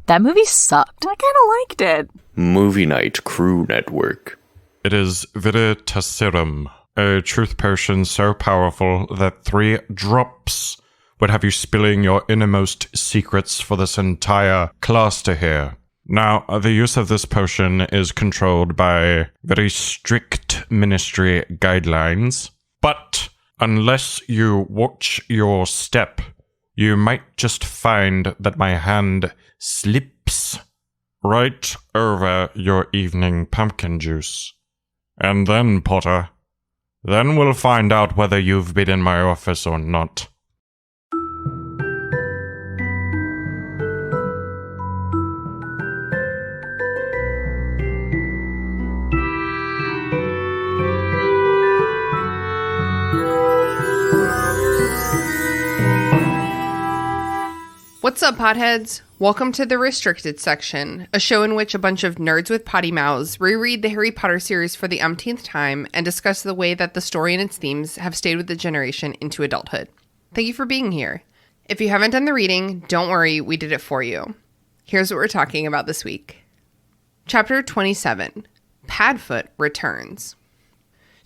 That movie sucked. I kind of liked it. Movie Night Crew Network. It is Veritaserum, a truth potion so powerful that 3 drops would have you spilling your innermost secrets for this entire class to hear. Now, the use of this potion is controlled by very strict ministry guidelines, but unless you watch your step, you might just find that my hand slips right over your evening pumpkin juice. And then, Potter, then we'll find out whether you've been in my office or not. What's up, potheads? Welcome to the Restricted section, a show in which a bunch of nerds with potty mouths reread the Harry Potter series for the umpteenth time and discuss the way that the story and its themes have stayed with the generation into adulthood. Thank you for being here. If you haven't done the reading, don't worry, we did it for you. Here's what we're talking about this week. Chapter 27, Padfoot Returns.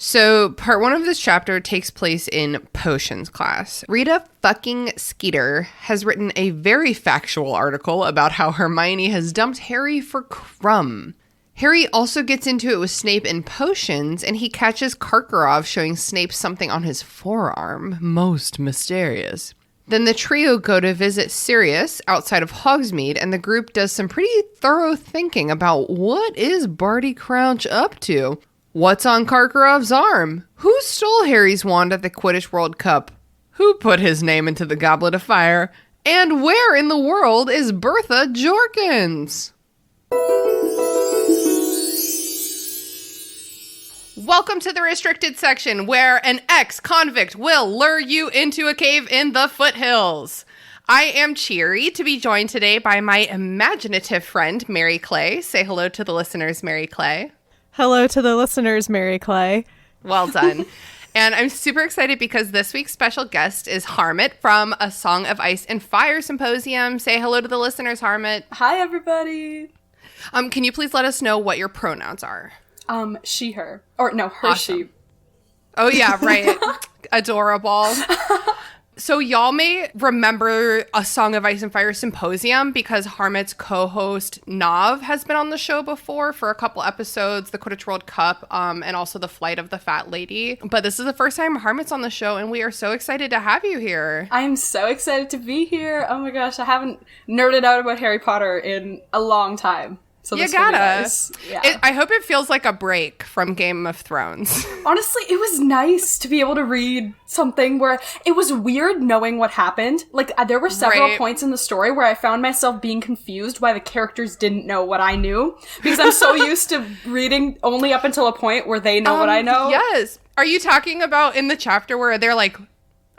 So, part 1 of this chapter takes place in potions class. Rita fucking Skeeter has written a very factual article about how Hermione has dumped Harry for Crumb. Harry also gets into it with Snape in potions, and he catches Karkaroff showing Snape something on his forearm. Most mysterious. Then the trio go to visit Sirius outside of Hogsmeade, and the group does some pretty thorough thinking about what is Barty Crouch up to. What's on Karkaroff's arm? Who stole Harry's wand at the Quidditch World Cup? Who put his name into the Goblet of Fire? And where in the world is Bertha Jorkins? Welcome to the Restricted section, where an ex-convict will lure you into a cave in the foothills. I am cheery to be joined today by my imaginative friend, Mary Clay. Say hello to the listeners, Mary Clay. Hello to the listeners, Mary Clay. Well done. And I'm super excited because this week's special guest is Harmat from A Song of Ice and Fire Symposium. Say hello to the listeners, Harmat. Hi, everybody. Can you please let us know what your pronouns are? She, her. Or no, her, Awesome. she. Oh, yeah, right. Adorable. So y'all may remember A Song of Ice and Fire Symposium because Harmat's co-host Nav has been on the show before for a couple episodes, the Quidditch World Cup, and also the Flight of the Fat Lady. But this is the first time Harmat's on the show, and we are so excited to have you here. I am so excited to be here. Oh my gosh, I haven't nerded out about Harry Potter in a long time. So you this will be gotta. nice. Yeah. I hope it feels like a break from Game of Thrones. Honestly, it was nice to be able to read something where it was weird knowing what happened. Like, there were several points in the story where I found myself being confused why the characters didn't know what I knew. Because I'm so used to reading only up until a point where they know what I know. Yes. Are you talking about in the chapter where they're like,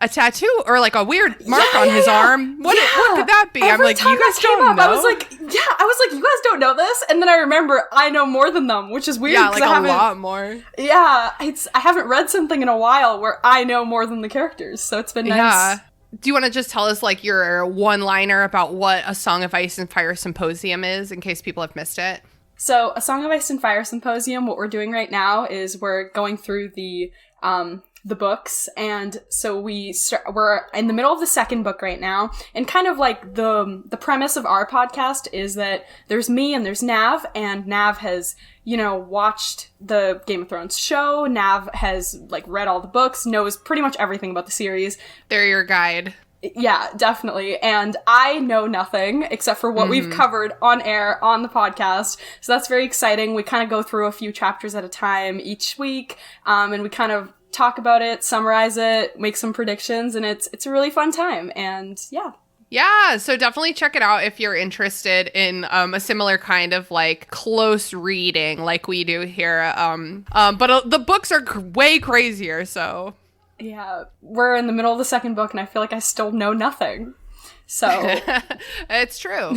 a tattoo or like a weird mark on his arm? What could that be? Every I'm like, time you guys that came don't up, know? I was like, you guys don't know this? And then I remember I know more than them, which is weird. Yeah, like a lot more. Yeah, I haven't read something in a while where I know more than the characters, so it's been nice. Yeah. Do you want to just tell us like your one-liner about what A Song of Ice and Fire Symposium is in case people have missed it? So, A Song of Ice and Fire Symposium, what we're doing right now is we're going through the books, and so we're in the middle of the second book right now, and kind of like the premise of our podcast is that there's me and there's Nav, and Nav has, watched the Game of Thrones show. Nav has like read all the books, knows pretty much everything about the series. They're your guide. Yeah, definitely. And I know nothing except for what we've covered on air on the podcast. So that's very exciting. We kind of go through a few chapters at a time each week, and we kind of talk about it, summarize it, make some predictions, and it's a really fun time. And yeah. Yeah, so definitely check it out if you're interested in a similar kind of like close reading like we do here. But the books are way crazier, so. Yeah, we're in the middle of the second book, and I feel like I still know nothing. So. It's true.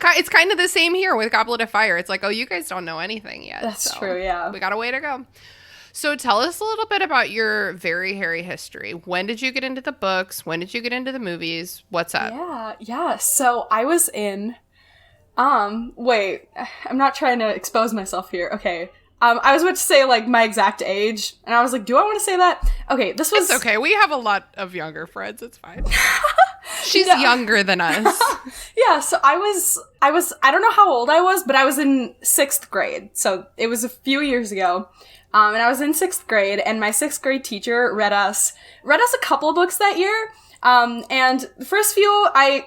It's kind of the same here with Goblet of Fire. It's like, oh, you guys don't know anything yet. That's true, yeah. We got a way to go. So tell us a little bit about your very hairy history. When did you get into the books? When did you get into the movies? What's up? Yeah. So I was in, wait, I'm not trying to expose myself here. Okay. I was about to say, like, my exact age, and I was like, do I want to say that? Okay, this was... It's okay. We have a lot of younger friends. It's fine. She's younger than us. Yeah, so I don't know how old I was, but I was in 6th grade. So it was a few years ago. And I was in 6th grade, and my 6th grade teacher read us a couple of books that year. And the first few, I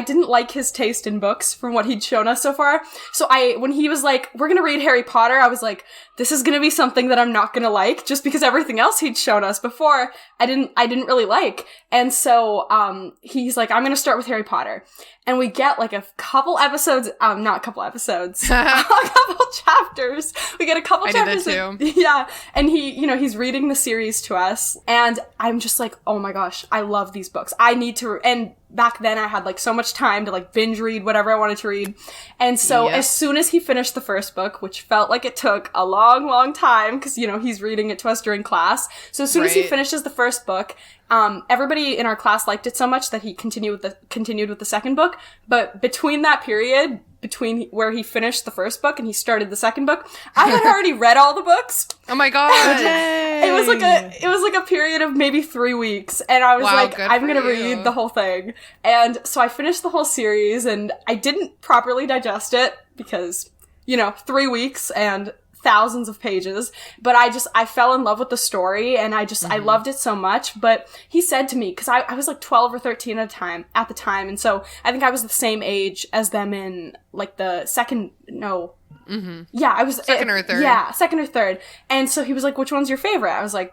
didn't like his taste in books from what he'd shown us so far. So when he was like, we're gonna read Harry Potter, I was like, this is gonna be something that I'm not gonna like, just because everything else he'd shown us before, I didn't really like. And so, he's like, I'm gonna start with Harry Potter. And we get like a couple episodes, not a couple episodes, a couple chapters. We get a couple chapters. I did that too. Yeah. And he's reading the series to us. And I'm just like, oh my gosh, I love these books. I need to, and back then I had like so much time to like binge read whatever I wanted to read. And so as soon as he finished the first book, which felt like it took a long, long time, because, he's reading it to us during class. So as soon as he finishes the first book, everybody in our class liked it so much that he continued with the second book. But between that period, between where he finished the first book and he started the second book, I had already read all the books. Oh my god! It was like a period of maybe 3 weeks, and I was like, I'm gonna read the whole thing. And so I finished the whole series, and I didn't properly digest it because 3 weeks and thousands of pages, but I fell in love with the story, and I loved it so much. But he said to me, because I was like 12 or 13 at the time, and so I think I was the same age as them in like the second I was second or third. Yeah, second or third. And so he was like, which one's your favorite? I was like,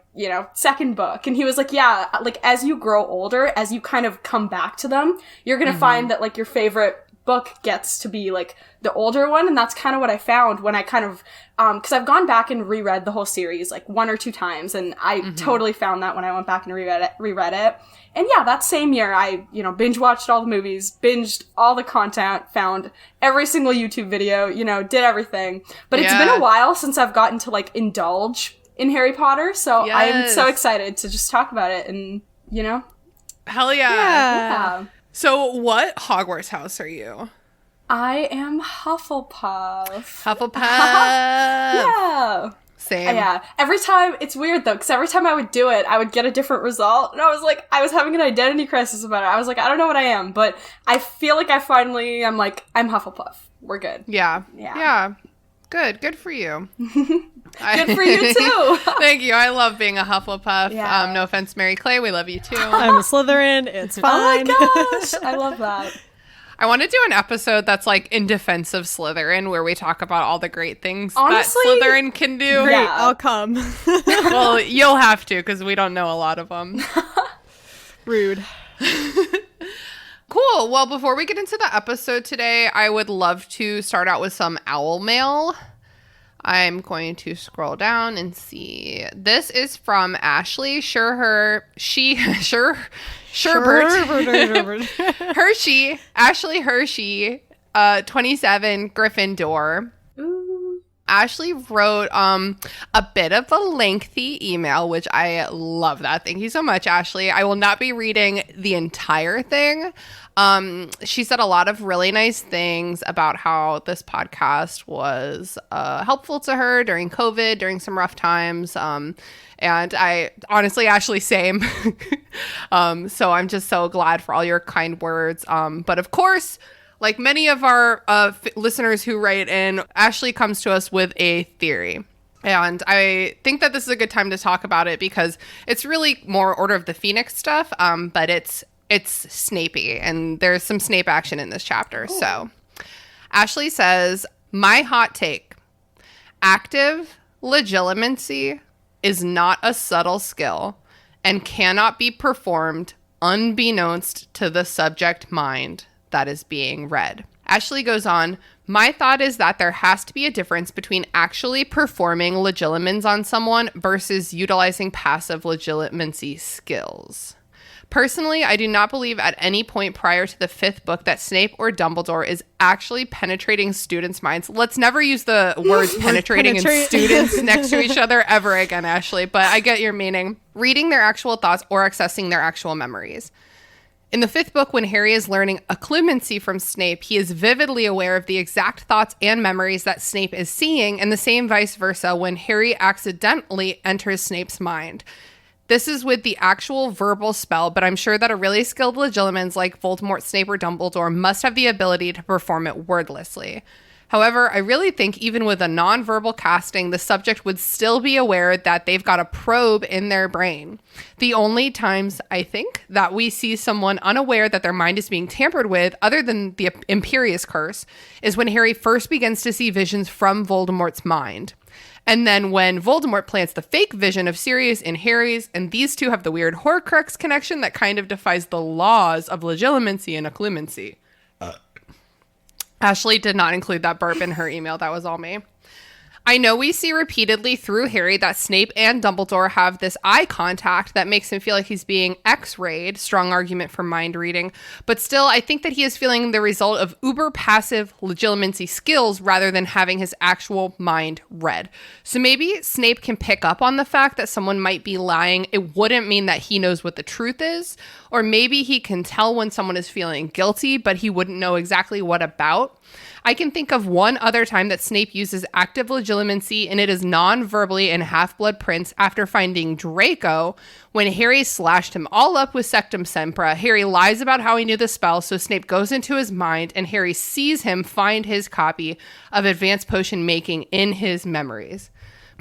second book. And he was like, yeah, like as you grow older, as you kind of come back to them, you're gonna find that like your favorite book gets to be like the older one. And that's kind of what I found when I kind of because I've gone back and reread the whole series like 1 or 2 times, and I totally found that when I went back and reread it. And yeah, that same year I binge watched all the movies, binged all the content, found every single YouTube video, did everything. But it's been a while since I've gotten to like indulge in Harry Potter, so I'm so excited to just talk about it. And hell yeah. So what Hogwarts house are you? I am Hufflepuff. Yeah. Same. Yeah. Every time, it's weird though, because every time I would do it, I would get a different result. And I was like, I was having an identity crisis about it. I was like, I don't know what I am, but I feel like I'm I'm Hufflepuff. We're good. Yeah. Good for you. Good for you too. Thank you. I love being a Hufflepuff. Yeah. No offense, Mary Clay. We love you too. I'm a Slytherin. It's fine. Oh my gosh. I love that. I want to do an episode that's like in defense of Slytherin, where we talk about all the great things Honestly, that Slytherin can do. Great, I'll come. Well, you'll have to, because we don't know a lot of them. Rude. Cool. Well, before we get into the episode today, I would love to start out with some owl mail. I'm going to scroll down and see. This is from Ashley Sherbert. Hershey. Ashley Hershey, 27, Gryffindor. Ooh. Ashley wrote a bit of a lengthy email, which I love that. Thank you so much, Ashley. I will not be reading the entire thing. She said a lot of really nice things about how this podcast was helpful to her during COVID, during some rough times. And I honestly, Ashley, same. So I'm just so glad for all your kind words. But of course, like many of our listeners who write in, Ashley comes to us with a theory. And I think that this is a good time to talk about it because it's really more Order of the Phoenix stuff, but it's Snapey, and there's some Snape action in this chapter. Ooh. So Ashley says, my hot take, active legilimency is not a subtle skill and cannot be performed unbeknownst to the subject mind that is being read. Ashley goes on, my thought is that there has to be a difference between actually performing legilimens on someone versus utilizing passive legilimency skills. Personally, I do not believe at any point prior to the 5th book that Snape or Dumbledore is actually penetrating students' minds. Let's never use the words penetrating and students next to each other ever again, Ashley, but I get your meaning. Reading their actual thoughts or accessing their actual memories. In the 5th book, when Harry is learning occlumency from Snape, he is vividly aware of the exact thoughts and memories that Snape is seeing, and the same vice versa when Harry accidentally enters Snape's mind. This is with the actual verbal spell, but I'm sure that a really skilled legilimens like Voldemort, Snape, or Dumbledore must have the ability to perform it wordlessly. However, I really think even with a non-verbal casting, the subject would still be aware that they've got a probe in their brain. The only times, I think, that we see someone unaware that their mind is being tampered with, other than the Imperious Curse, is when Harry first begins to see visions from Voldemort's mind. And then when Voldemort plants the fake vision of Sirius in Harry's, and these two have the weird Horcrux connection that kind of defies the laws of legilimency and occlumency. Ashley did not include that burp in her email. That was all me. I know we see repeatedly through Harry that Snape and Dumbledore have this eye contact that makes him feel like he's being X-rayed. Strong argument for mind reading. But still, I think that he is feeling the result of uber passive legilimency skills rather than having his actual mind read. So maybe Snape can pick up on the fact that someone might be lying. It wouldn't mean that he knows what the truth is. Or maybe he can tell when someone is feeling guilty, but he wouldn't know exactly what about. I can think of one other time that Snape uses active legilimency, and it is non-verbally in Half-Blood Prince after finding Draco. When Harry slashed him all up with Sectum Sempra, Harry lies about how he knew the spell, so Snape goes into his mind, and Harry sees him find his copy of Advanced Potion Making in his memories.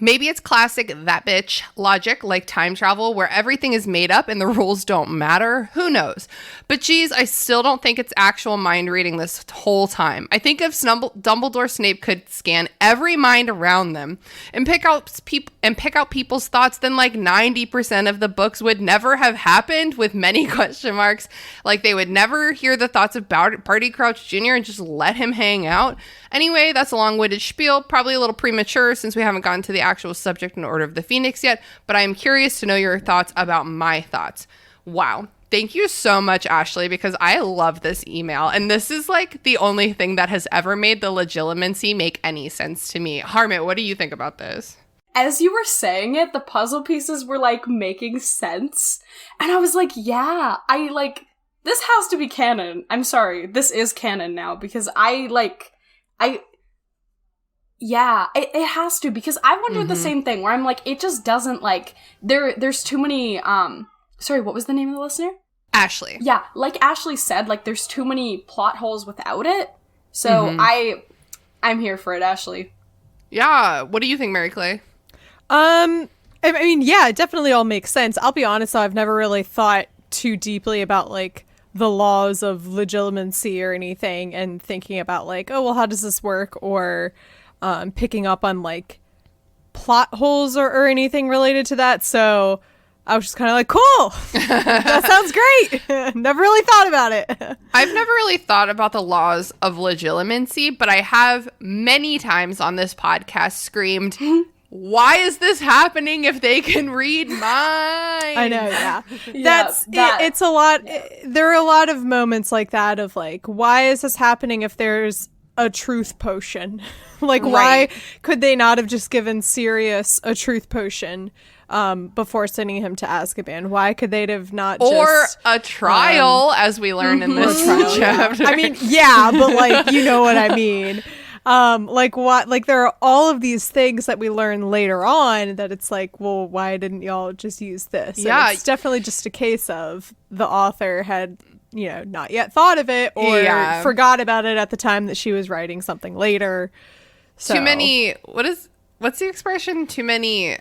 Maybe it's classic that bitch logic, like time travel, where everything is made up and the rules don't matter. Who knows? But geez, I still don't think it's actual mind reading this whole time. I think if Dumbledore Snape could scan every mind around them and pick out people's thoughts, then like 90% of the books would never have happened, with many question marks. Like they would never hear the thoughts of Barty Crouch Jr. and just let him hang out. Anyway, that's a long-winded spiel, probably a little premature since we haven't gotten to the actual subject in Order of the Phoenix yet, but I am curious to know your thoughts about my thoughts. Wow. Thank you so much, Ashley, because I love this email, and this is like the only thing that has ever made the legilimency make any sense to me. Harmat, what do you think about this? As you were saying it, the puzzle pieces were like making sense, and I was like, yeah, this has to be canon. I'm sorry, this is canon now, because it has to, because I wondered the same thing, where I'm like, it just doesn't, like, there's too many, sorry, what was the name of the listener? Ashley. Yeah, like Ashley said, like, there's too many plot holes without it, so I'm here for it, Ashley. Yeah, what do you think, Mary Clay? I mean, yeah, it definitely all makes sense. I'll be honest, though, I've never really thought too deeply about, like, the laws of legilimency or anything, and thinking about, like, oh, well, how does this work, or picking up on like plot holes or anything related to that. So I was just kind of like, cool, that sounds great. Never really thought about it. I've never really thought about the laws of legilimency, but I have many times on this podcast screamed, why is this happening if they can read minds? I know, yeah. It's a lot. There are a lot of moments like that of like, why is this happening if there's a truth potion? Like, why could they not have just given Sirius a truth potion before sending him to Azkaban? Why could they have not or a trial, as we learned in this chapter? I mean, yeah, but like, you know what I mean. Like what? Like there are all of these things that we learn later on that it's like, well, why didn't y'all just use this? Yeah, and it's definitely just a case of the author had, you know, not yet thought of it or forgot about it at the time that she was writing something later. So, too many. What's the expression? Too many.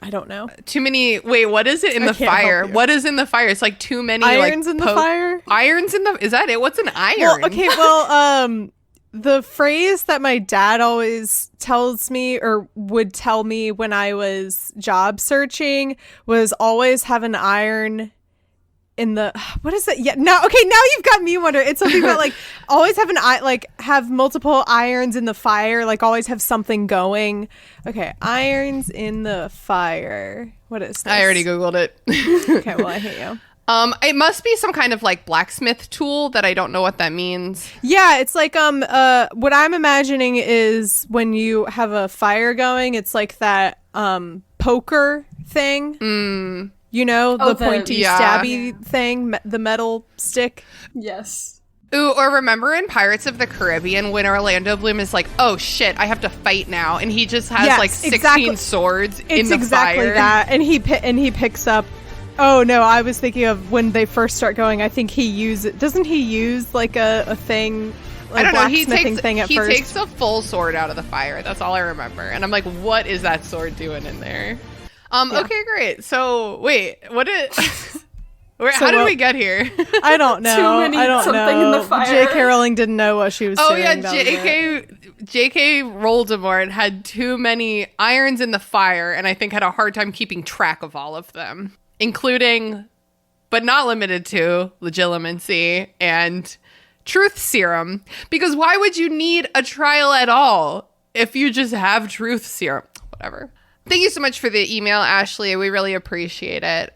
I don't know. Too many. Wait, what is it in the fire? What is in the fire? It's like too many irons in the fire. Irons in the. Is that it? What's an iron? Well, okay. Well, the phrase that my dad always tells me or would tell me when I was job searching was always have an iron in the what is it? Yeah, no, okay, now you've got me wondering. It's something about like always have have multiple irons in the fire, like always have something going. Okay, irons in the fire. What is this? I already Googled it. Okay, well, I hate you. It must be some kind of like blacksmith tool that I don't know what that means. Yeah, it's like what I'm imagining is when you have a fire going, it's like that poker thing. You know, the pointy stabby thing, the metal stick. Yes. Ooh, or remember in Pirates of the Caribbean when Orlando Bloom is like, oh shit, I have to fight now, and he just has like 16 swords in the fire. It's exactly that, and he picks up. Oh no, I was thinking of when they first start going. I think doesn't he use like a thing? Like I don't know. He takes a full sword out of the fire. That's all I remember, and I'm like, what is that sword doing in there? Okay, great. So wait, how did we get here? I don't know. I don't know. In the fire. J.K. Rowling didn't know what she was doing. Oh yeah, J.K. Voldemort had too many irons in the fire, and I think had a hard time keeping track of all of them, including, but not limited to, legilimency and truth serum. Because why would you need a trial at all if you just have truth serum? Whatever. Thank you so much for the email, Ashley. We really appreciate it.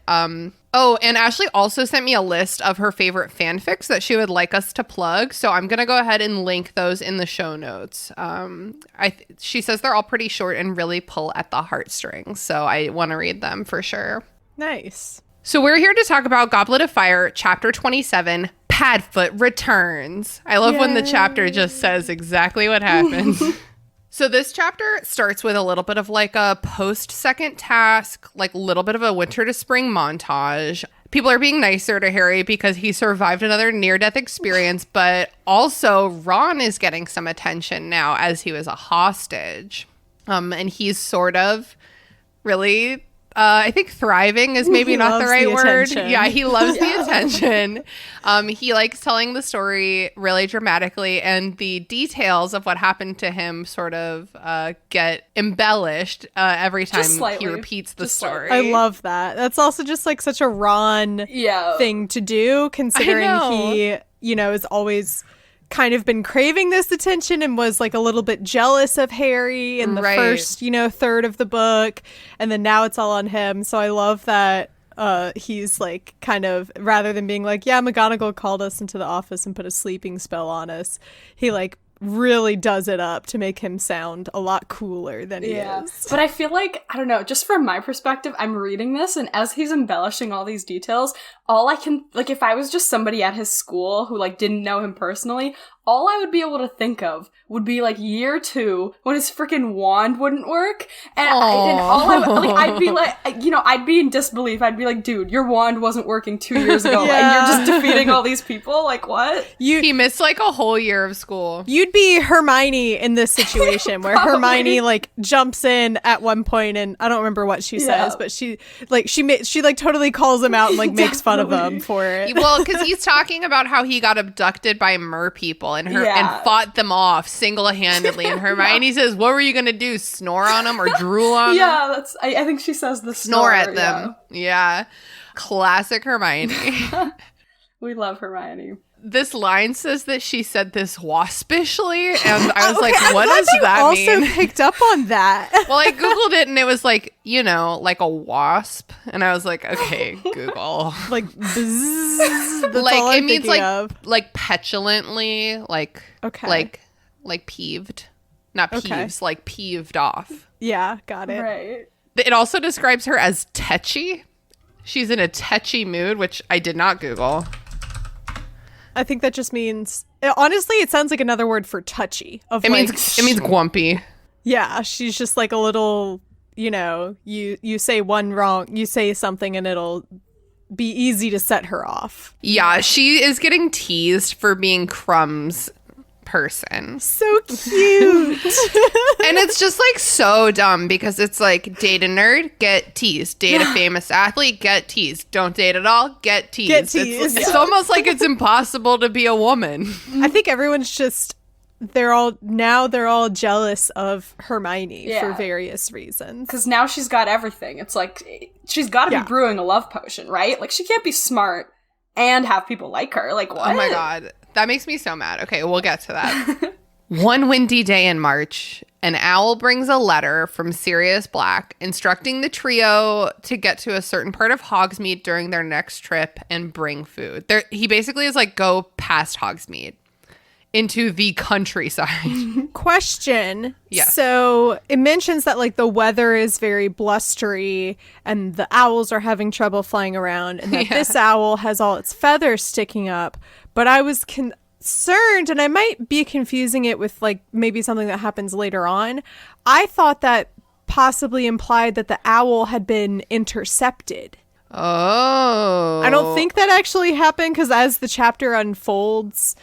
Oh, and Ashley also sent me a list of her favorite fanfics that she would like us to plug. So I'm going to go ahead and link those in the show notes. She says they're all pretty short and really pull at the heartstrings. So I want to read them for sure. Nice. So we're here to talk about Goblet of Fire, Chapter 27, Padfoot Returns. I love when the chapter just says exactly what happens. So this chapter starts with a little bit of like a post-second task, like a little bit of a winter to spring montage. People are being nicer to Harry because he survived another near-death experience, but also Ron is getting some attention now as he was a hostage. And he's sort of really... I think thriving is maybe not the right word. Yeah, he loves the attention. He likes telling the story really dramatically, and the details of what happened to him sort of get embellished every time he repeats the story. I love that. That's also just like such a Ron thing to do, considering he, is always kind of been craving this attention and was like a little bit jealous of Harry in the first, third of the book, and then now it's all on him. So I love that he's like kind of, rather than being like, yeah, McGonagall called us into the office and put a sleeping spell on us, he like really does it up to make him sound a lot cooler than he is. But I feel like, I don't know, just from my perspective, I'm reading this, and as he's embellishing all these details, all I can, like, if I was just somebody at his school who, like, didn't know him personally, all I would be able to think of would be, like, year 2, when his freaking wand wouldn't work, and I'd be like, I'd be in disbelief. I'd be like, dude, your wand wasn't working 2 years ago, and you're just defeating all these people? Like, what? He missed, like, a whole year of school. You'd be Hermione in this situation, where Hermione, like, jumps in at one point, and I don't remember what she says, but she totally calls him out and, like, makes fun of them for it. Well, because he's talking about how he got abducted by mer people and fought them off single-handedly, and Hermione says, what were you gonna do, snore on them or drool on them? I think she says the snore at them. Yeah. Classic Hermione. We love Hermione. This line says that she said this waspishly, and I was like, what does that mean? I also picked up on that. Well, I Googled it, and it was like, like a wasp. And I was like, okay, Google. Like, bzzz, like, it means like petulantly, like peeved. Not peeves, like peeved off. Yeah, got it. Right. It also describes her as tetchy. She's in a tetchy mood, which I did not Google. I think that just means, honestly, it sounds like another word for touchy. It means grumpy. Yeah, she's just like a little, you say you say something and it'll be easy to set her off. Yeah, she is getting teased for being Crumb's person. So cute. And it's just like so dumb because it's like, date a nerd, get teased. Date a famous athlete, get teased. Don't date at all, get teased. Get teased. It's almost like it's impossible to be a woman. I think everyone's just, they're all jealous of Hermione for various reasons. Because now she's got everything. It's like, she's got to be brewing a love potion, right? Like, she can't be smart and have people like her. Like, what? Oh my God. That makes me so mad. Okay, we'll get to that. One windy day in March, an owl brings a letter from Sirius Black instructing the trio to get to a certain part of Hogsmeade during their next trip and bring food. He basically is like, go past Hogsmeade into the countryside. Question. Yes. So it mentions that like the weather is very blustery and the owls are having trouble flying around, and that this owl has all its feathers sticking up. But I was concerned, and I might be confusing it with like maybe something that happens later on. I thought that possibly implied that the owl had been intercepted. Oh. I don't think that actually happened, because as the chapter unfolds,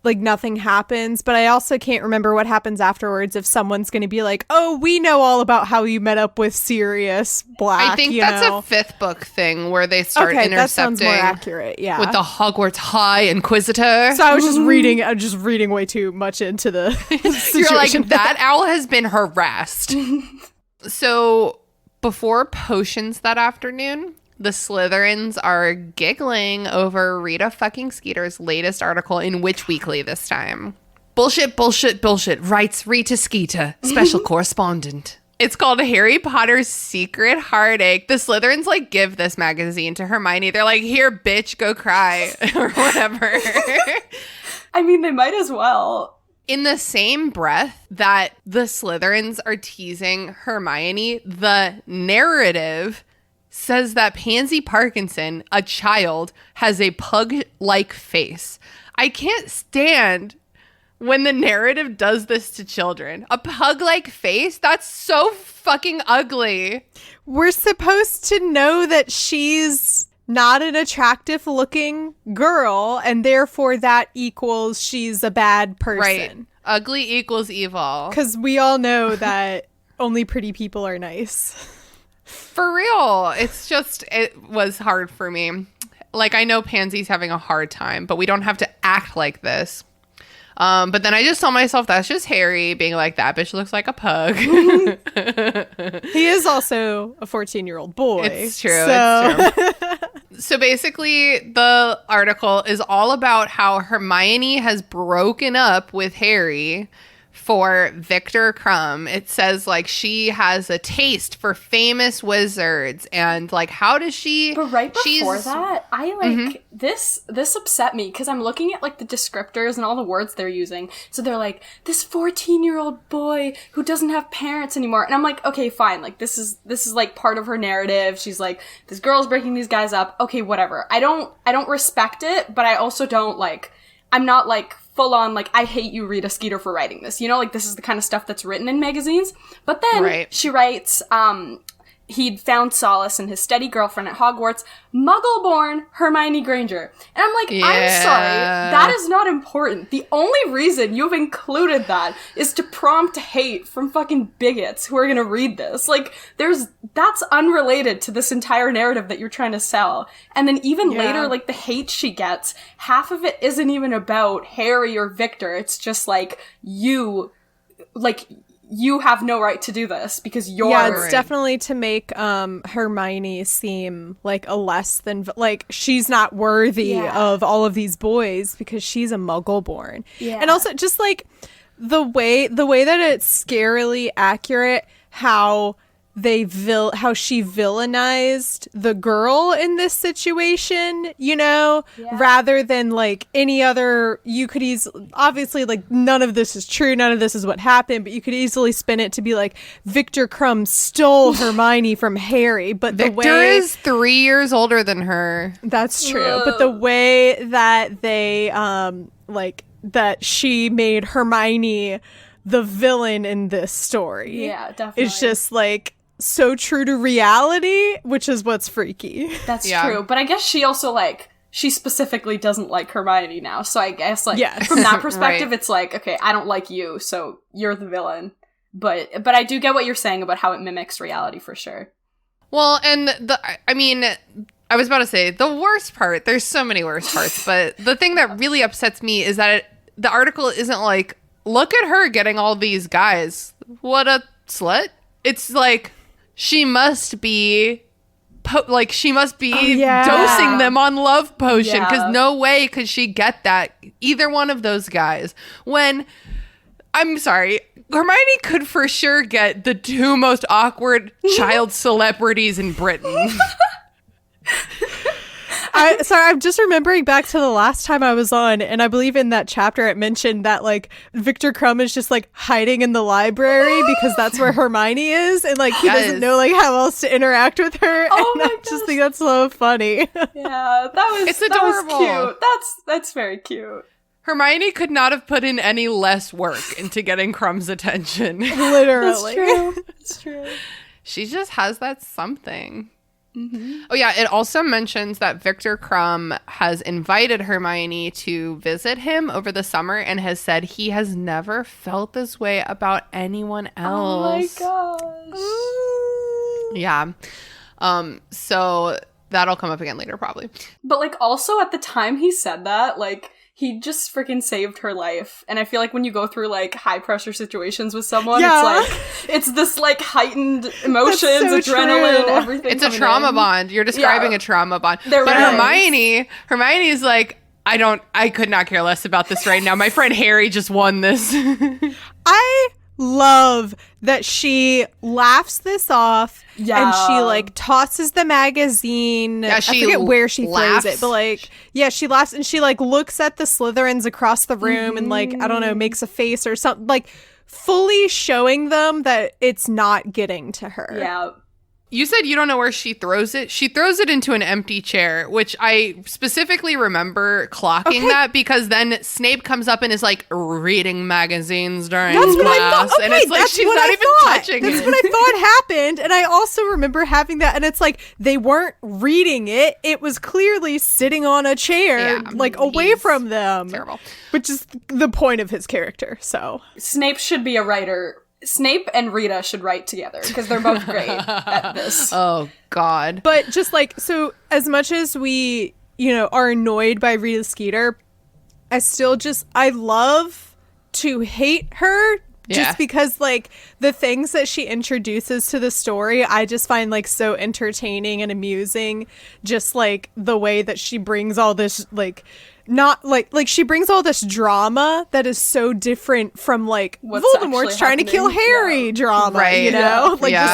like nothing happens, but I also can't remember what happens afterwards if someone's going to be like, oh, we know all about how you met up with Sirius Black. I think that's a fifth book thing where they start intercepting. That sounds more accurate, yeah. With the Hogwarts High Inquisitor. So I was just reading way too much into the situation. You're like, that owl has been harassed. So before potions that afternoon, the Slytherins are giggling over Rita fucking Skeeter's latest article in Witch Weekly this time. Bullshit, bullshit, bullshit, writes Rita Skeeter, special correspondent. It's called Harry Potter's Secret Heartache. The Slytherins like give this magazine to Hermione. They're like, here, bitch, go cry, or whatever. I mean, they might as well. In the same breath that the Slytherins are teasing Hermione, the narrative says that Pansy Parkinson, a child, has a pug-like face. I can't stand when the narrative does this to children. A pug-like face? That's so fucking ugly. We're supposed to know that she's not an attractive looking girl, and therefore that equals she's a bad person. Right. Ugly equals evil. Because we all know that only pretty people are nice. For real. It's just, it was hard for me. Like, I know Pansy's having a hard time, but we don't have to act like this. But then I just saw myself, that's just Harry being like, that bitch looks like a pug. He is also a 14-year-old boy. It's true. It's true. So basically, the article is all about how Hermione has broken up with Harry for Victor Crumb. It says like she has a taste for famous wizards, and like how does she? But right before that, I like this upset me because I'm looking at like the descriptors and all the words they're using. So they're like, this 14-year-old boy who doesn't have parents anymore, and I'm like, okay, fine, like this is like part of her narrative. She's like, this girl's breaking these guys up. Okay, whatever. I don't respect it, but I also don't like. I'm not like full on like, I hate you, Rita Skeeter, for writing this. You know, like this is the kind of stuff that's written in magazines. But then she writes, he'd found solace in his steady girlfriend at Hogwarts, Muggle-born Hermione Granger. And I'm like, I'm sorry, that is not important. The only reason you've included that is to prompt hate from fucking bigots who are gonna read this. Like, that's unrelated to this entire narrative that you're trying to sell. And then even later, like, the hate she gets, half of it isn't even about Harry or Victor. It's just like, you have no right to do this because you're... Yeah, it's definitely to make Hermione seem like a less than... Like, she's not worthy of all of these boys because she's a Muggle-born. Yeah. And also, just, like, the way that it's scarily accurate how she villainized the girl in this situation, you know, rather than like any other. You could obviously, like, none of this is true, none of this is what happened, but you could easily spin it to be like Victor Crumb stole Hermione from Harry, but Victor is 3 years older than her. That's true. But the way that they that she made Hermione the villain in this story, definitely, it's just like so true to reality, which is what's freaky. That's true. But I guess she also she specifically doesn't like Hermione now. So I guess from that perspective, it's like, okay, I don't like you, so you're the villain. But I do get what you're saying about how it mimics reality for sure. Well, and I was about to say the worst part, there's so many worst parts, but the thing that really upsets me is that the article isn't like, look at her getting all these guys. What a slut. It's like, she must be she must be yeah. dosing them on love potion, Yeah. because no way could she get that, either one of those guys. When, I'm sorry, Hermione could for sure get the two most awkward child celebrities in Britain. I'm just remembering back to the last time I was on, and I believe in that chapter it mentioned that like Victor Crumb is just like hiding in the library because that's where Hermione is, and like he doesn't know like how else to interact with her. Oh and my I just think that's so funny. Yeah, It's adorable. That was cute. That's very cute. Hermione could not have put in any less work into getting Crumb's attention. Literally. It's true. She just has that something. Mm-hmm. Oh yeah, it also mentions that Victor Crumb has invited Hermione to visit him over the summer and has said he has never felt this way about anyone else. Oh my gosh. Yeah. So that'll come up again later probably. But like also at the time he said that, like he just freaking saved her life. And I feel like when you go through like high pressure situations with someone, Yeah. it's like it's this like heightened emotions, so adrenaline, true. everything. It's a coming trauma in. bond. You're describing Yeah. a trauma bond. They're But right. Hermione's like, I could not care less about this right now. My friend Harry just won this. I love that she laughs this off and she like tosses the magazine. Yeah, I she forget where she laughs. throws it, but like, yeah, she laughs and she like looks at the Slytherins across the room and like, I don't know, makes a face or something, like fully showing them that it's not getting to her. Yeah. You said you don't know where she throws it. She throws it into an empty chair, which I specifically remember clocking that because then Snape comes up and is like reading magazines during That's what I class. thought. And Okay, it's like that's she's what not I even thought. touching That's it. what I thought happened. And I also remember having that. And it's like they weren't reading it. It was clearly sitting on a chair, Yeah, like away he's from them. Terrible. Which is the point of his character. So Snape should be a writer. Snape and Rita should write together because they're both great at this. Oh, God. But just like, so as much as we, are annoyed by Rita Skeeter, I love to hate her Yeah. just because like the things that she introduces to the story, I just find like so entertaining and amusing. Just like the way that she brings all this like, not like she brings all this drama that is so different from like What's Voldemort's actually trying to kill happening. Harry Yeah. drama, Right. Yeah. Like Yeah.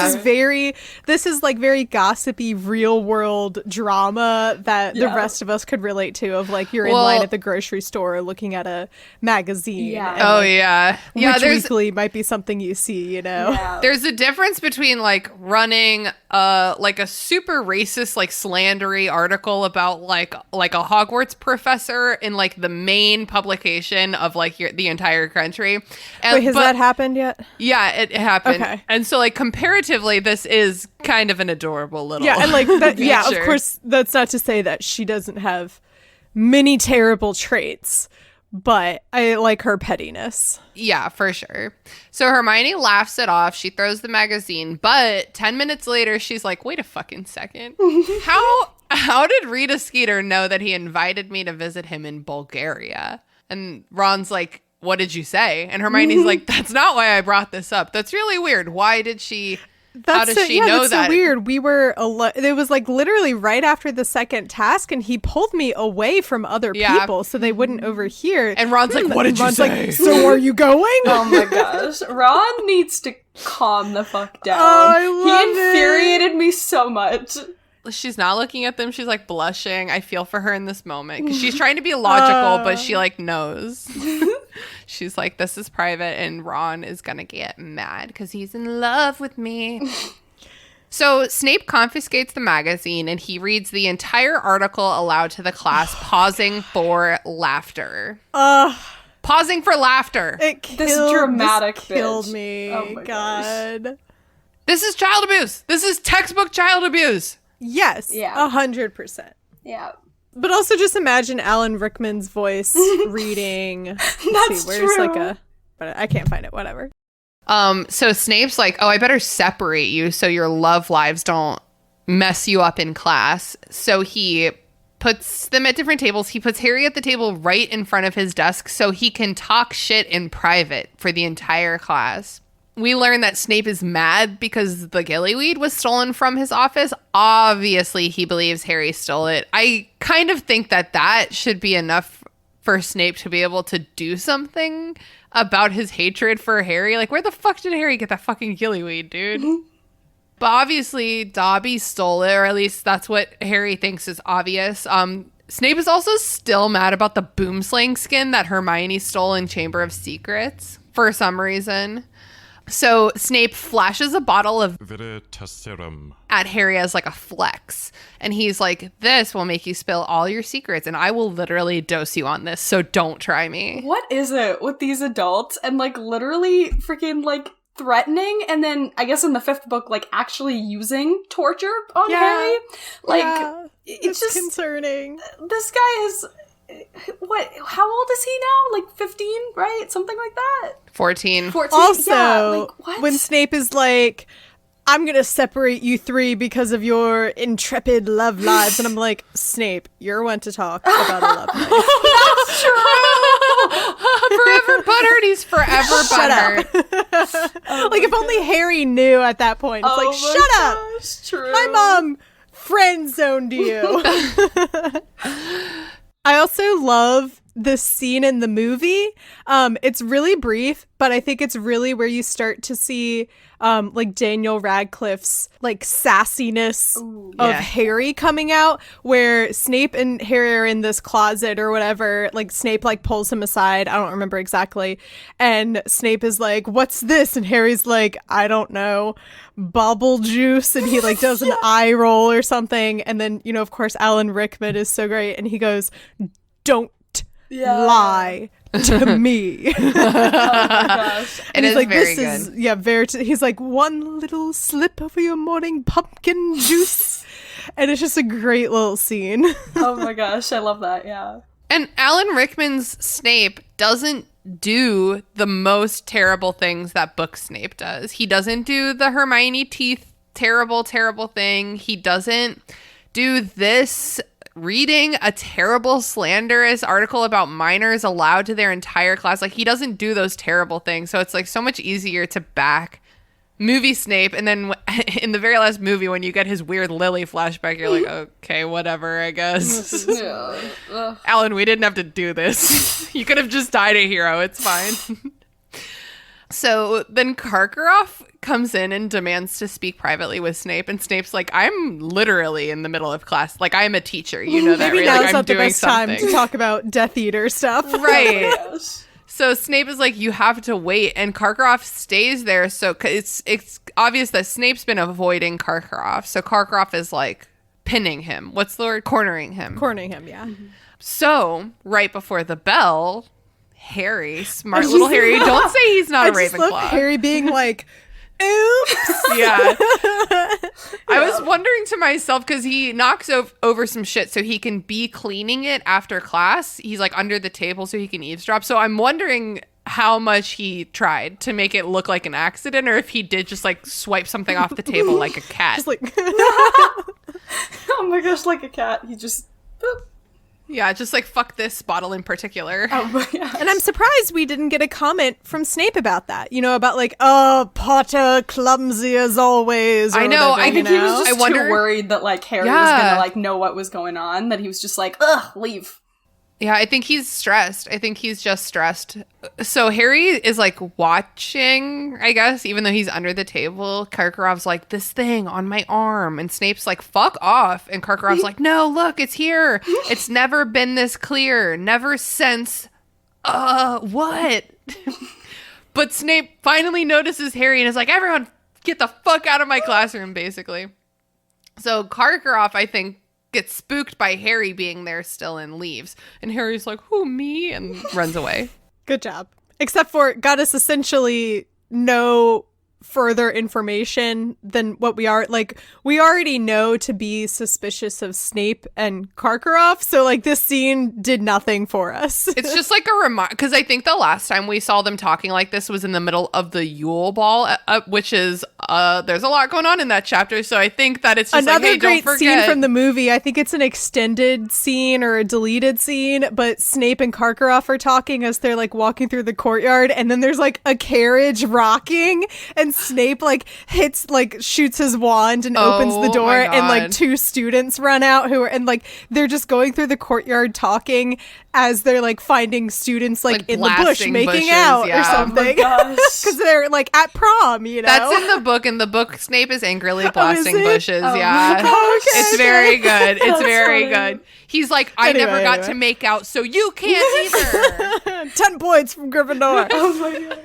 this is like very gossipy real world drama that the Yeah. rest of us could relate to of like you're in Well- line at the grocery store looking at a magazine. Yeah. and, Oh, like, yeah. Yeah, Witch there's Weekly might be something you see, Yeah. There's a difference between like running like a super racist like slandery article about like a Hogwarts professor in like the main publication of like the entire country. And, Wait, has that happened yet? Yeah, it happened. Okay. And so like comparatively, this is kind of an adorable little Yeah, and like that, yeah, of feature. course that's not to say that she doesn't have many terrible traits, but I like her pettiness. Yeah, for sure. So Hermione laughs it off. She throws the magazine, but 10 minutes later, she's like, wait a fucking second. How did Rita Skeeter know that he invited me to visit him in Bulgaria? And Ron's like, what did you say? And Hermione's like, that's not why I brought this up. That's really weird. Why did she... How does she know that's that? so weird. We were it was like literally right after the second task, and he pulled me away from other Yeah. people so they wouldn't overhear. And Ron's like, what did you Ron's say? like, so are you going? Oh my gosh. Ron needs to calm the fuck down. Oh, I love he it. infuriated me so much. She's not looking at them. She's like blushing. I feel for her in this moment because she's trying to be logical, but she like knows. She's like, this is private, and Ron is gonna get mad because he's in love with me. So Snape confiscates the magazine and he reads the entire article aloud to the class, pausing for laughter. Pausing for laughter. It This killed, dramatic this killed bitch. me. Oh my God. This is child abuse. This is textbook child abuse. Yes. Yeah. 100%. Yeah. But also just imagine Alan Rickman's voice reading. That's where's true. like a, but I can't find it. Whatever. So Snape's like, oh, I better separate you so your love lives don't mess you up in class. So he puts them at different tables. He puts Harry at the table right in front of his desk so he can talk shit in private for the entire class. we learn that Snape is mad because the gillyweed was stolen from his office. Obviously, he believes Harry stole it. I kind of think that should be enough for Snape to be able to do something about his hatred for Harry. Like, where the fuck did Harry get that fucking gillyweed, dude? But obviously, Dobby stole it, or at least that's what Harry thinks is obvious. Snape is also still mad about the boomslang skin that Hermione stole in Chamber of Secrets for some reason. So Snape flashes a bottle of Veritaserum at Harry as like a flex. And he's like, this will make you spill all your secrets, and I will literally dose you on this, so don't try me. What is it with these adults and like literally freaking like threatening, and then I guess in the 5th book like actually using torture on Harry? Like it's just concerning. This guy is what? How old is he now? Like 15, right? Something like that. 14. Also, yeah, like, what? when Snape is like, I'm going to separate you 3 because of your intrepid love lives. And I'm like, Snape, you're one to talk about a love life. That's true. Forever butthurt. He's forever butthurt. Like, if only Harry knew at that point. It's like, shut up. True. My mom friend zoned you. I also love this scene in the movie. It's really brief, but I think it's really where you start to see like Daniel Radcliffe's like sassiness of Harry coming out, where Snape and Harry are in this closet or whatever. Like Snape like pulls him aside. I don't remember exactly. And Snape is like, "What's this?" And Harry's like, "I don't know, bubble juice." And he like does an eye roll or something. And then, you know, of course, Alan Rickman is so great. And he goes, "Don't lie to me." Oh my gosh. It is like, very this good. is very he's like, "One little slip of your morning pumpkin juice." And it's just a great little scene. Oh my gosh, I love that. Yeah. And Alan Rickman's Snape doesn't do the most terrible things that book Snape does. He doesn't do the Hermione teeth terrible thing. He doesn't do this reading a terrible slanderous article about minors aloud to their entire class. Like, he doesn't do those terrible things. So it's like so much easier to back movie Snape. And then in the very last movie, when you get his weird Lily flashback, you're like, okay, whatever, I guess. Alan, we didn't have to do this. You could have just died a hero. It's fine. So then Karkaroff comes in and demands to speak privately with Snape, and Snape's like, "I'm literally in the middle of class. Like, I'm a teacher. You know that, Maybe right? now's Like, I'm not the doing best something." time to talk about Death Eater stuff. Right. So Snape is like, "You have to wait," and Karkaroff stays there. So it's obvious that Snape's been avoiding Karkaroff. So Karkaroff is like pinning him. What's the word? Cornering him. Cornering him, yeah. So right before the bell, Harry, smart little Harry, don't say he's not a I just Ravenclaw. love Harry being like, "Oops." Yeah. I was wondering to myself, because he knocks over some shit so he can be cleaning it after class. He's like under the table so he can eavesdrop. So I'm wondering how much he tried to make it look like an accident, or if he did just like swipe something off the table like a cat. Just like, Oh my gosh, like a cat. He just. Boop. Yeah, just like fuck this bottle in particular. Oh my gosh. and I'm surprised we didn't get a comment from Snape about that. You know, about like, "Oh, Potter, clumsy as always." Or I know, whatever, I I think you he was know? just I wonder- too worried that like Harry was gonna like know what was going on, that he was just like, "Ugh, leave." Yeah, I think he's stressed. I think he's just stressed. So Harry is like watching, I guess, even though he's under the table. Karkaroff's like, "This thing on my arm." And Snape's like, "Fuck off." And Karkaroff's like, "No, look, it's here. It's never been this clear. Never since. What?" But Snape finally notices Harry and is like, "Everyone get the fuck out of my classroom," basically. So Karkaroff, I think, gets spooked by Harry being there still and leaves. And Harry's like, "Who, me?" and runs away. Good job. Except for got us essentially no further information than what we are. Like, we already know to be suspicious of Snape and Karkaroff, so like this scene did nothing for us. It's just like a reminder, because I think the last time we saw them talking like this was in the middle of the Yule Ball, which is there's a lot going on in that chapter, so I think that it's just another like, hey, great don't forget. scene from the movie. I think it's an extended scene or a deleted scene, but Snape and Karkaroff are talking as they're like walking through the courtyard, and then there's like a carriage rocking, and Snape like shoots his wand and opens the door, my and like God. 2 students run out who are, and like they're just going through the courtyard talking as they're like finding students like in the bush blasting making bushes, out yeah. or something. gosh. Because they're like at prom, you know. That's in the book. In the book, Snape is angrily blasting it? bushes. Oh Yeah, my gosh. it's very good. It's That's very funny. good. He's like, I Anyway, never got anyway. to make out, so you can't either. 10 points from Gryffindor. Oh my gosh.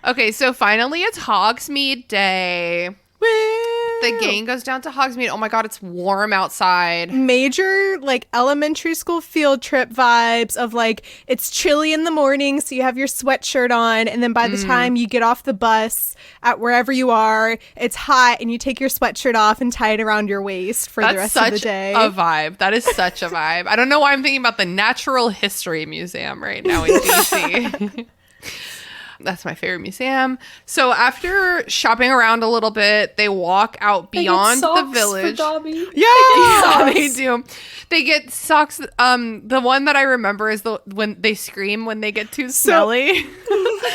Okay, so finally it's Hogsmeade Day. The gang goes down to Hogsmeade. Oh my god, it's warm outside. Major like elementary school field trip vibes of like it's chilly in the morning, so you have your sweatshirt on, and then by the time you get off the bus at wherever you are, it's hot, and you take your sweatshirt off and tie it around your waist for the That's rest of the such day. a vibe. That is such a vibe. I don't know why I'm thinking about the Natural History Museum right now in DC. That's my favorite museum. So after shopping around a little bit, they walk out beyond the village. Yeah, they do. They get socks. The one that I remember is when they scream when they get too smelly.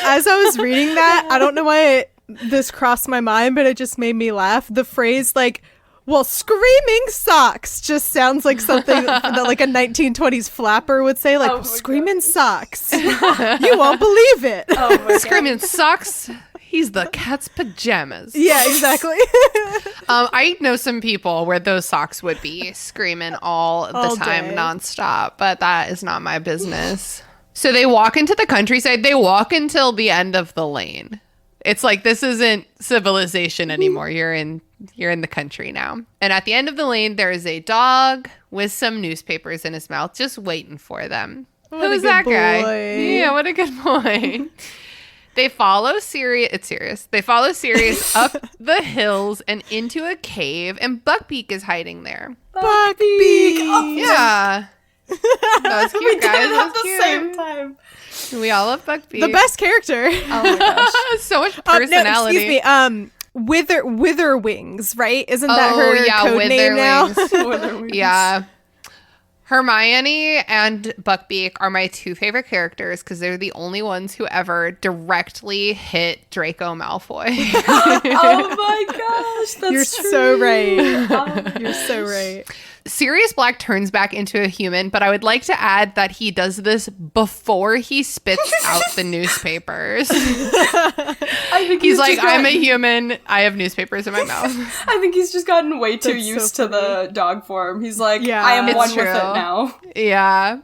As I was reading that, I don't know why this crossed my mind, but it just made me laugh. The phrase like, well, screaming socks just sounds like something that like a 1920s flapper would say, like, Oh my screaming socks. You won't believe it. Oh my god. Screaming socks. He's the cat's pajamas. Yeah, exactly. I know some people where those socks would be screaming all All the time, day. nonstop, but that is not my business. So they walk into the countryside. They walk until the end of the lane. It's like, this isn't civilization anymore. You're in the country now. And at the end of the lane, there is a dog with some newspapers in his mouth, just waiting for them. What a Who's good that guy? boy. Yeah, what a good boy. They follow Sirius. It's Sirius. They follow Sirius up the hills and into a cave, and Buckbeak is hiding there. Buckbeak. Oh, Yeah. That was We cute, did guys. it That at was the cute. same time. We all love Buckbeak. the best character. Oh my gosh. So much No, personality. excuse me. Witherwings, right? Isn't that her code name now? Witherwings. Yeah. Hermione and Buckbeak are my 2 favorite characters because they're the only ones who ever directly hit Draco Malfoy. Oh my gosh. That's You're true. so right. Oh. You're so right. Sirius Black turns back into a human, but I would like to add that he does this before he spits out the newspapers. I think He's like, just I'm a gotten- human. I have newspapers in my mouth. I think he's just gotten way too That's so used to the dog form. He's like, Yeah. I am It's one true. with it now. Yeah.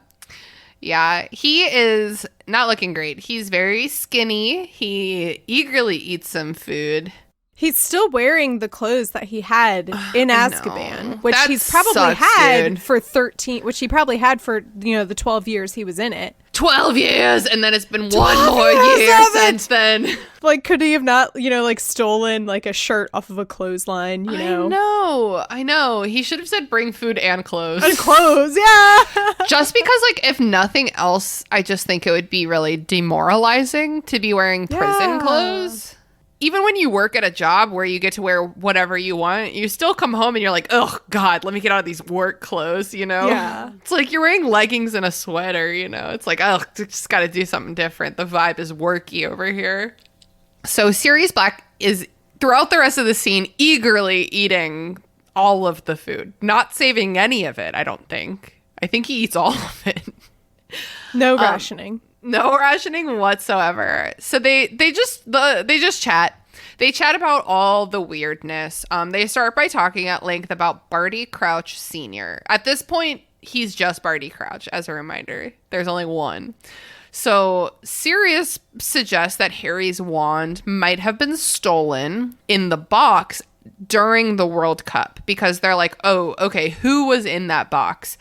Yeah. He is not looking great. He's very skinny. He eagerly eats some food. He's still wearing the clothes that he had in I Azkaban, know. which That he's probably sucks, had dude. for 13, which he probably had for, the 12 years he was in it. 12 years, and then it's been 12 one more years year of it! since then. Like, could he have not, like stolen like a shirt off of a clothesline, I know. He should have said bring food and clothes. And clothes, yeah. Just because, like, if nothing else, I just think it would be really demoralizing to be wearing prison Yeah. clothes. Even when you work at a job where you get to wear whatever you want, you still come home and you're like, oh, God, let me get out of these work clothes, Yeah. It's like you're wearing leggings and a sweater, It's like, oh, just got to do something different. The vibe is worky over here. So Sirius Black is, throughout the rest of the scene, eagerly eating all of the food. Not saving any of it, I don't think. I think he eats all of it. No rationing. No rationing whatsoever. So they just chat. They chat about all the weirdness. They start by talking at length about Barty Crouch Sr. At this point, he's just Barty Crouch, as a reminder. There's only one. So Sirius suggests that Harry's wand might have been stolen in the box during the World Cup, because they're like, oh, okay, who was in that box?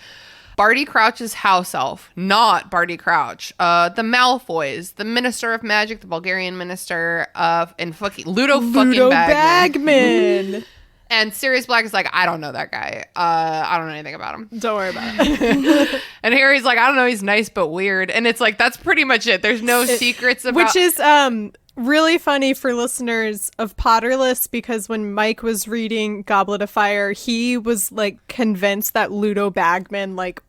Barty Crouch's house elf, not Barty Crouch. The Malfoys, the Minister of Magic, the Bulgarian Minister of, and fucking Ludo fucking Bagman. And Sirius Black is like, I don't know that guy. I don't know anything about him. Don't worry about it. And Harry's like, I don't know, he's nice but weird. And it's like, that's pretty much it. There's no secrets about... Which is really funny for listeners of Potterless, because when Mike was reading Goblet of Fire, he was like convinced that Ludo Bagman like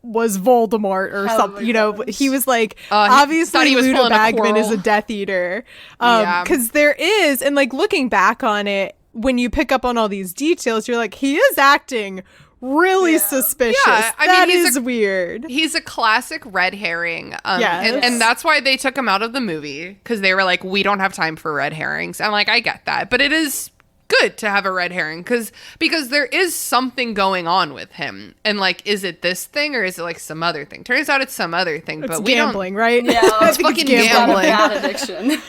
was Voldemort or something. You know, he was like, obviously he was Ludo Bagman is a Quirrell. Death Eater. Because there is, and like looking back on it, when you pick up on all these details, you're like, he is acting really suspicious. Yeah, I mean, he's weird. He's a classic red herring. Yes. And that's why they took him out of the movie, because they were like, we don't have time for red herrings. And like, I get that. But it is good to have a red herring because there is something going on with him. And like, is it this thing or is it like some other thing? Turns out it's some other thing. It's but we gambling, right? Yeah, it's fucking gambling. Bad addiction.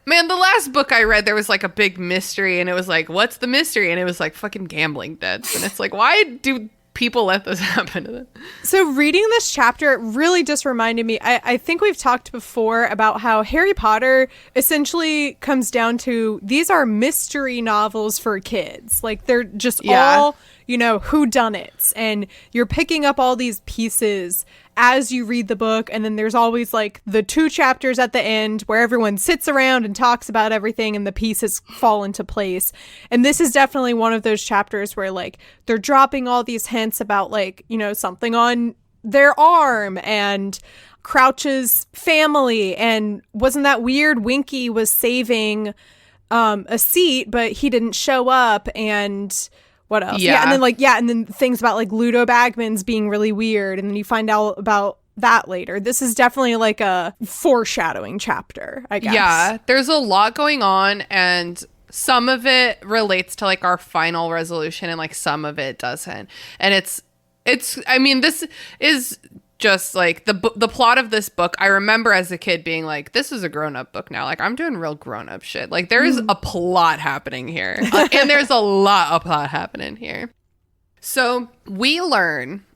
Man, the last book I read, there was like a big mystery, and it was like, what's the mystery? And it was like fucking gambling debts. And it's like, why do people let this happen to them? So reading this chapter really just reminded me, I think we've talked before about how Harry Potter essentially comes down to, these are mystery novels for kids. Like, they're just all, you know, whodunits. And you're picking up all these pieces as you read the book, and then there's always like the 2 chapters at the end where everyone sits around and talks about everything and the pieces fall into place. And this is definitely one of those chapters where like they're dropping all these hints about like, you know, something on their arm and Crouch's family, and wasn't that weird, Winky was saving a seat but he didn't show up, and what else? Yeah. And then things about like Ludo Bagman's being really weird, and then you find out about that later. This is definitely like a foreshadowing chapter, I guess. Yeah, there's a lot going on, and some of it relates to like our final resolution, and like some of it doesn't. And it's I mean, this is just like the plot of this book. I remember as a kid being like, this is a grown-up book now. Like, I'm doing real grown-up shit. Like, there's a plot happening here. And there's a lot of plot happening here. So we learn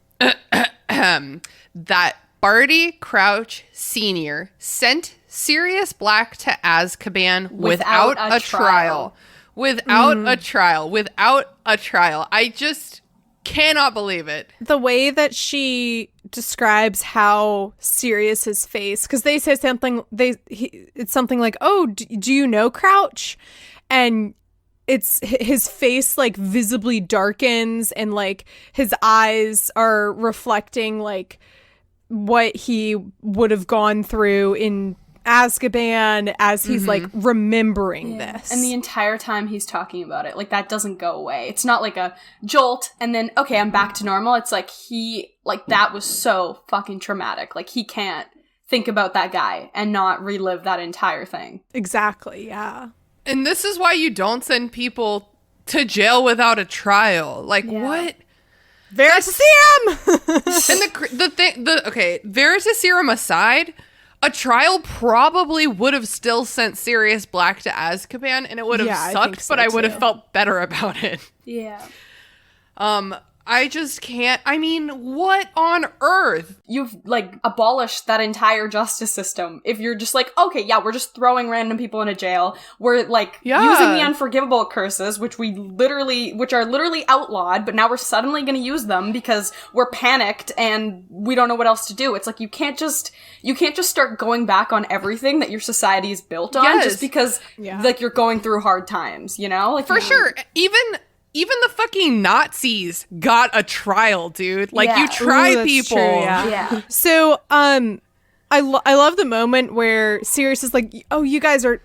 that Barty Crouch Sr. sent Sirius Black to Azkaban without a trial. Without a trial. Without a trial. I just cannot believe it. The way that she describes how Sirius's face, because they say something, it's something like, oh, do you know Crouch? And it's his face like visibly darkens, and like his eyes are reflecting like what he would have gone through in Azkaban as he's like remembering this. And the entire time he's talking about it, like, that doesn't go away. It's not like a jolt and then, okay, I'm back to normal. It's like that was so fucking traumatic. Like, he can't think about that guy and not relive that entire thing. Exactly, yeah. And this is why you don't send people to jail without a trial. Like, what? Veritaserum! And okay, Veritaserum aside, a trial probably would have still sent Sirius Black to Azkaban, and it would have sucked, but I would have felt better about it. Yeah. I just can't. I mean, what on earth? You've, like, abolished that entire justice system. If you're just like, okay, yeah, we're just throwing random people into jail. We're, like, using the unforgivable curses, which are literally outlawed, but now we're suddenly going to use them because we're panicked and we don't know what else to do. It's like, you can't just start going back on everything that your society is built on just because, like, you're going through hard times, you know? Like, For sure. Even the fucking Nazis got a trial, dude. Like, you try people. True, yeah. So, I love the moment where Sirius is like, "Oh, you guys are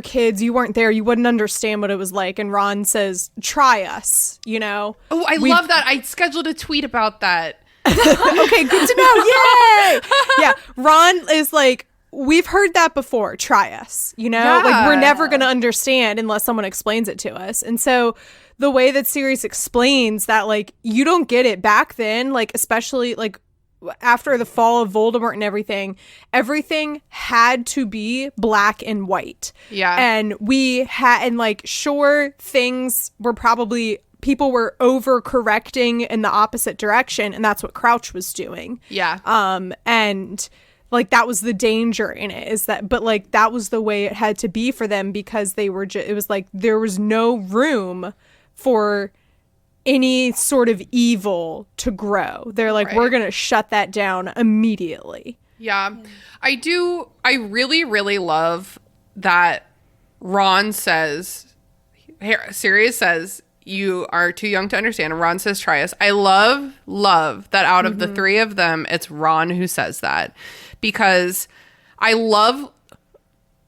kids. You weren't there. You wouldn't understand what it was like." And Ron says, "Try us," you know. Oh, I love that. I scheduled a tweet about that. Okay, good to know. Yay! Yeah, Ron is like, we've heard that before. Try us, you know. Like, we're never gonna understand unless someone explains it to us. And so the way that Sirius explains that, like, you don't get it back then, like, especially like after the fall of Voldemort and everything had to be black and white. Yeah. And and like, sure, things were probably people were overcorrecting in the opposite direction, and that's what Crouch was doing. Yeah. And like that was the danger in it, is that, but like that was the way it had to be for them, because they were it was like there was no room for any sort of evil to grow. They're like, we're gonna shut that down immediately. Yeah. I really, really love that Ron says, Sirius says, you are too young to understand, and Ron says, try us. I love that out of the three of them, it's Ron who says that, because I love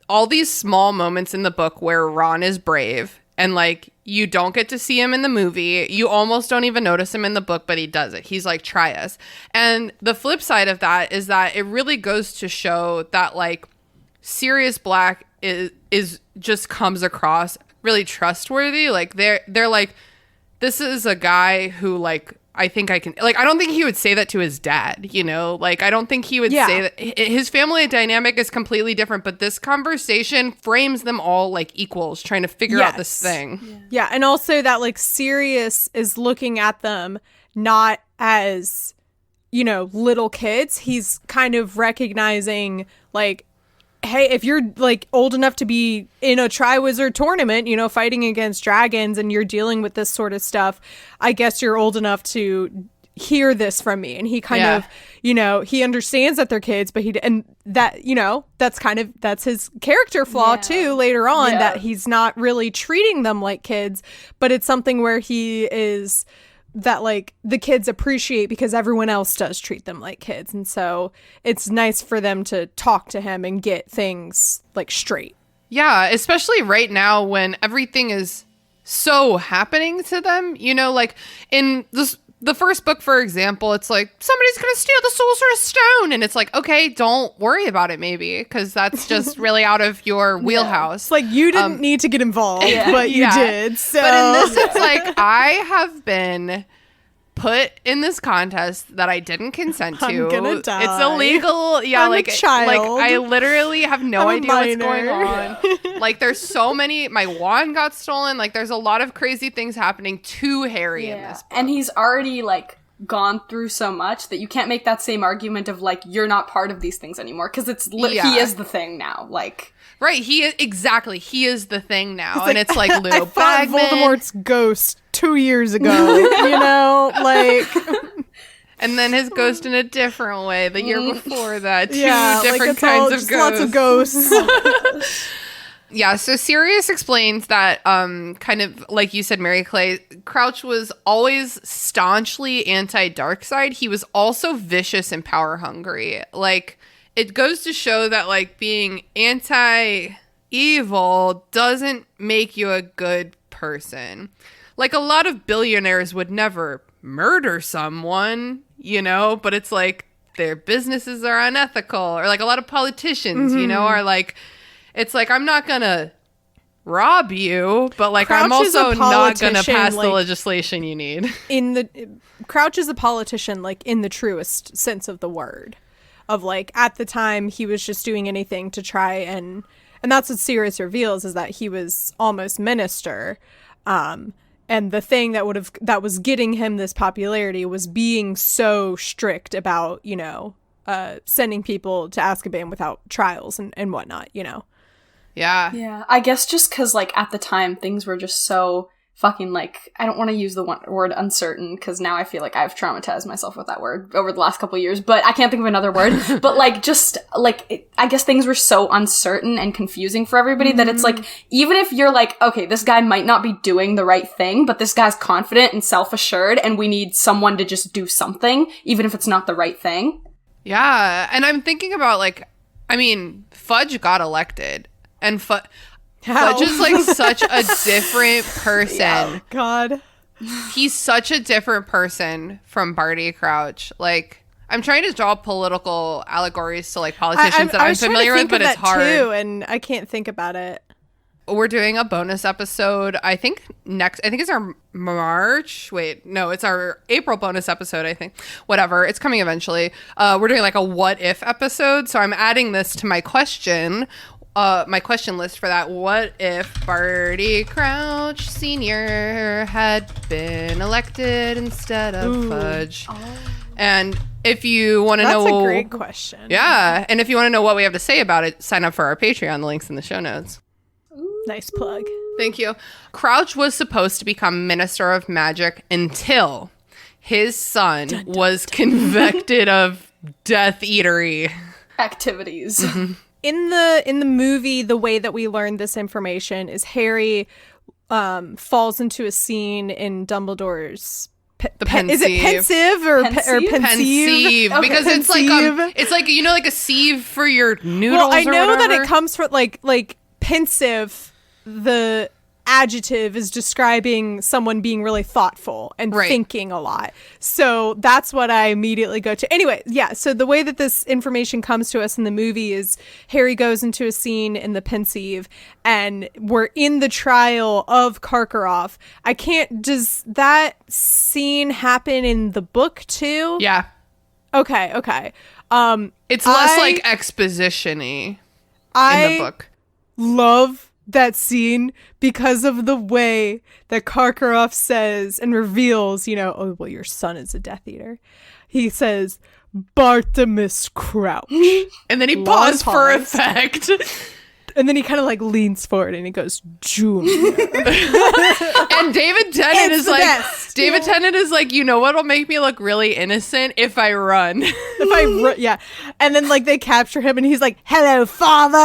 all these small moments in the book where Ron is brave, and like you don't get to see him in the movie. You almost don't even notice him in the book, but he does it. He's like, try us. And the flip side of that is that it really goes to show that like Sirius Black is just comes across really trustworthy. Like they're like, this is a guy who like, I think I can, like, I don't think he would say that to his dad, you know? Like, I don't think he would say that. His family dynamic is completely different, but this conversation frames them all like equals, trying to figure out this thing. Yeah, and also that, like, Sirius is looking at them not as, you know, little kids. He's kind of recognizing, like, hey, if you're like old enough to be in a Triwizard tournament, you know, fighting against dragons, and you're dealing with this sort of stuff, I guess you're old enough to hear this from me. And he kind of, you know, he understands that they're kids, but and that, you know, that's his character flaw too later on, that he's not really treating them like kids, but it's something where he is, that like the kids appreciate because everyone else does treat them like kids. And so it's nice for them to talk to him and get things like straight. Yeah, especially right now when everything is so happening to them, you know, like in the first book, for example, it's like somebody's going to steal the Sorcerer's Stone. And it's like, okay, don't worry about it maybe, because that's just really out of your wheelhouse. It's like you didn't need to get involved, but you did. So. But in this, it's like I have been put in this contest that I didn't consent to. I'm gonna die. It's illegal. Yeah, I'm like a child. like I literally have no I'm a idea what's minor. going on. Like there's so many. My wand got stolen. Like there's a lot of crazy things happening to Harry in this book. And he's already like gone through so much that you can't make that same argument of like you're not part of these things anymore, because it's he is the thing now. Like. Right, he is the thing now, it's and it's like Lou I fought Bagman. Voldemort's ghost 2 years ago, you know, like, and then his ghost in a different way the year before that. Two like different it's all kinds of just ghosts. lots of ghosts. Yeah, so Sirius explains that, kind of like you said, Mary Clay, Crouch was always staunchly anti-Darkseid. He was also vicious and power hungry. Like, it goes to show that, like, being anti-evil doesn't make you a good person. Like, a lot of billionaires would never murder someone, you know, but it's like their businesses are unethical. Or, like, a lot of politicians, you know, are like, it's like, I'm not gonna rob you, but, like, Crouch I'm also not gonna politician, pass the like, legislation you need. Crouch is a politician, like, in the truest sense of the word. Of like, at the time, he was just doing anything to try and that's what Sirius reveals, is that he was almost minister. And the thing that was getting him this popularity was being so strict about, you know, sending people to Azkaban without trials and whatnot, you know. Yeah, I guess just because, like, at the time, things were just so fucking, like, I don't want to use the word uncertain, because now I feel like I've traumatized myself with that word over the last couple of years, but I can't think of another word. But, like, just, like, I guess things were so uncertain and confusing for everybody that it's like, even if you're like, okay, this guy might not be doing the right thing, but this guy's confident and self-assured, and we need someone to just do something, even if it's not the right thing. Yeah, and I'm thinking about, like, I mean, Fudge got elected, and Fudge is, like, such a different person. Yeah, God. He's such a different person from Barty Crouch. Like, I'm trying to draw political allegories to, like, politicians that I'm familiar with, but it's hard. Too, and I can't think about it. We're doing a bonus episode, I think it's our March. Wait, no, it's our April bonus episode, I think. Whatever, it's coming eventually. We're doing, like, a what if episode, so I'm adding this to my question. my question list for that. What if Barty Crouch Sr. had been elected instead of Fudge? And if you want to know... That's a great question. Yeah. And if you want to know what we have to say about it, sign up for our Patreon. The link's in the show notes. Nice plug. Thank you. Crouch was supposed to become Minister of Magic until his son was convicted of Death Eatery activities. In the movie, the way that we learned this information is Harry falls into a scene in Dumbledore's is it pensive or pensive? Pensive, because Okay. it's like you know, like a sieve for your noodles. Well, I or know that whatever. it comes from like pensive. The adjective is describing someone being really thoughtful and thinking a lot. So that's what I immediately go to. Anyway, yeah. So the way that this information comes to us in the movie is Harry goes into a scene in the pensieve, and we're in the trial of Karkaroff. Does that scene happen in the book too? Yeah. Okay. It's less like exposition-y in the book. Love that scene because of the way that Karkaroff says and reveals, oh, well, your son is a Death Eater. He says, Bartimus Crouch. And then he Long paused for pause. effect. And then he kind of like leans forward and he goes, Junior. And David Tennant It's is the like, best. David Tennant is like, you know what'll make me look really innocent? If I run. Yeah. And then like they capture him and he's like, hello, father.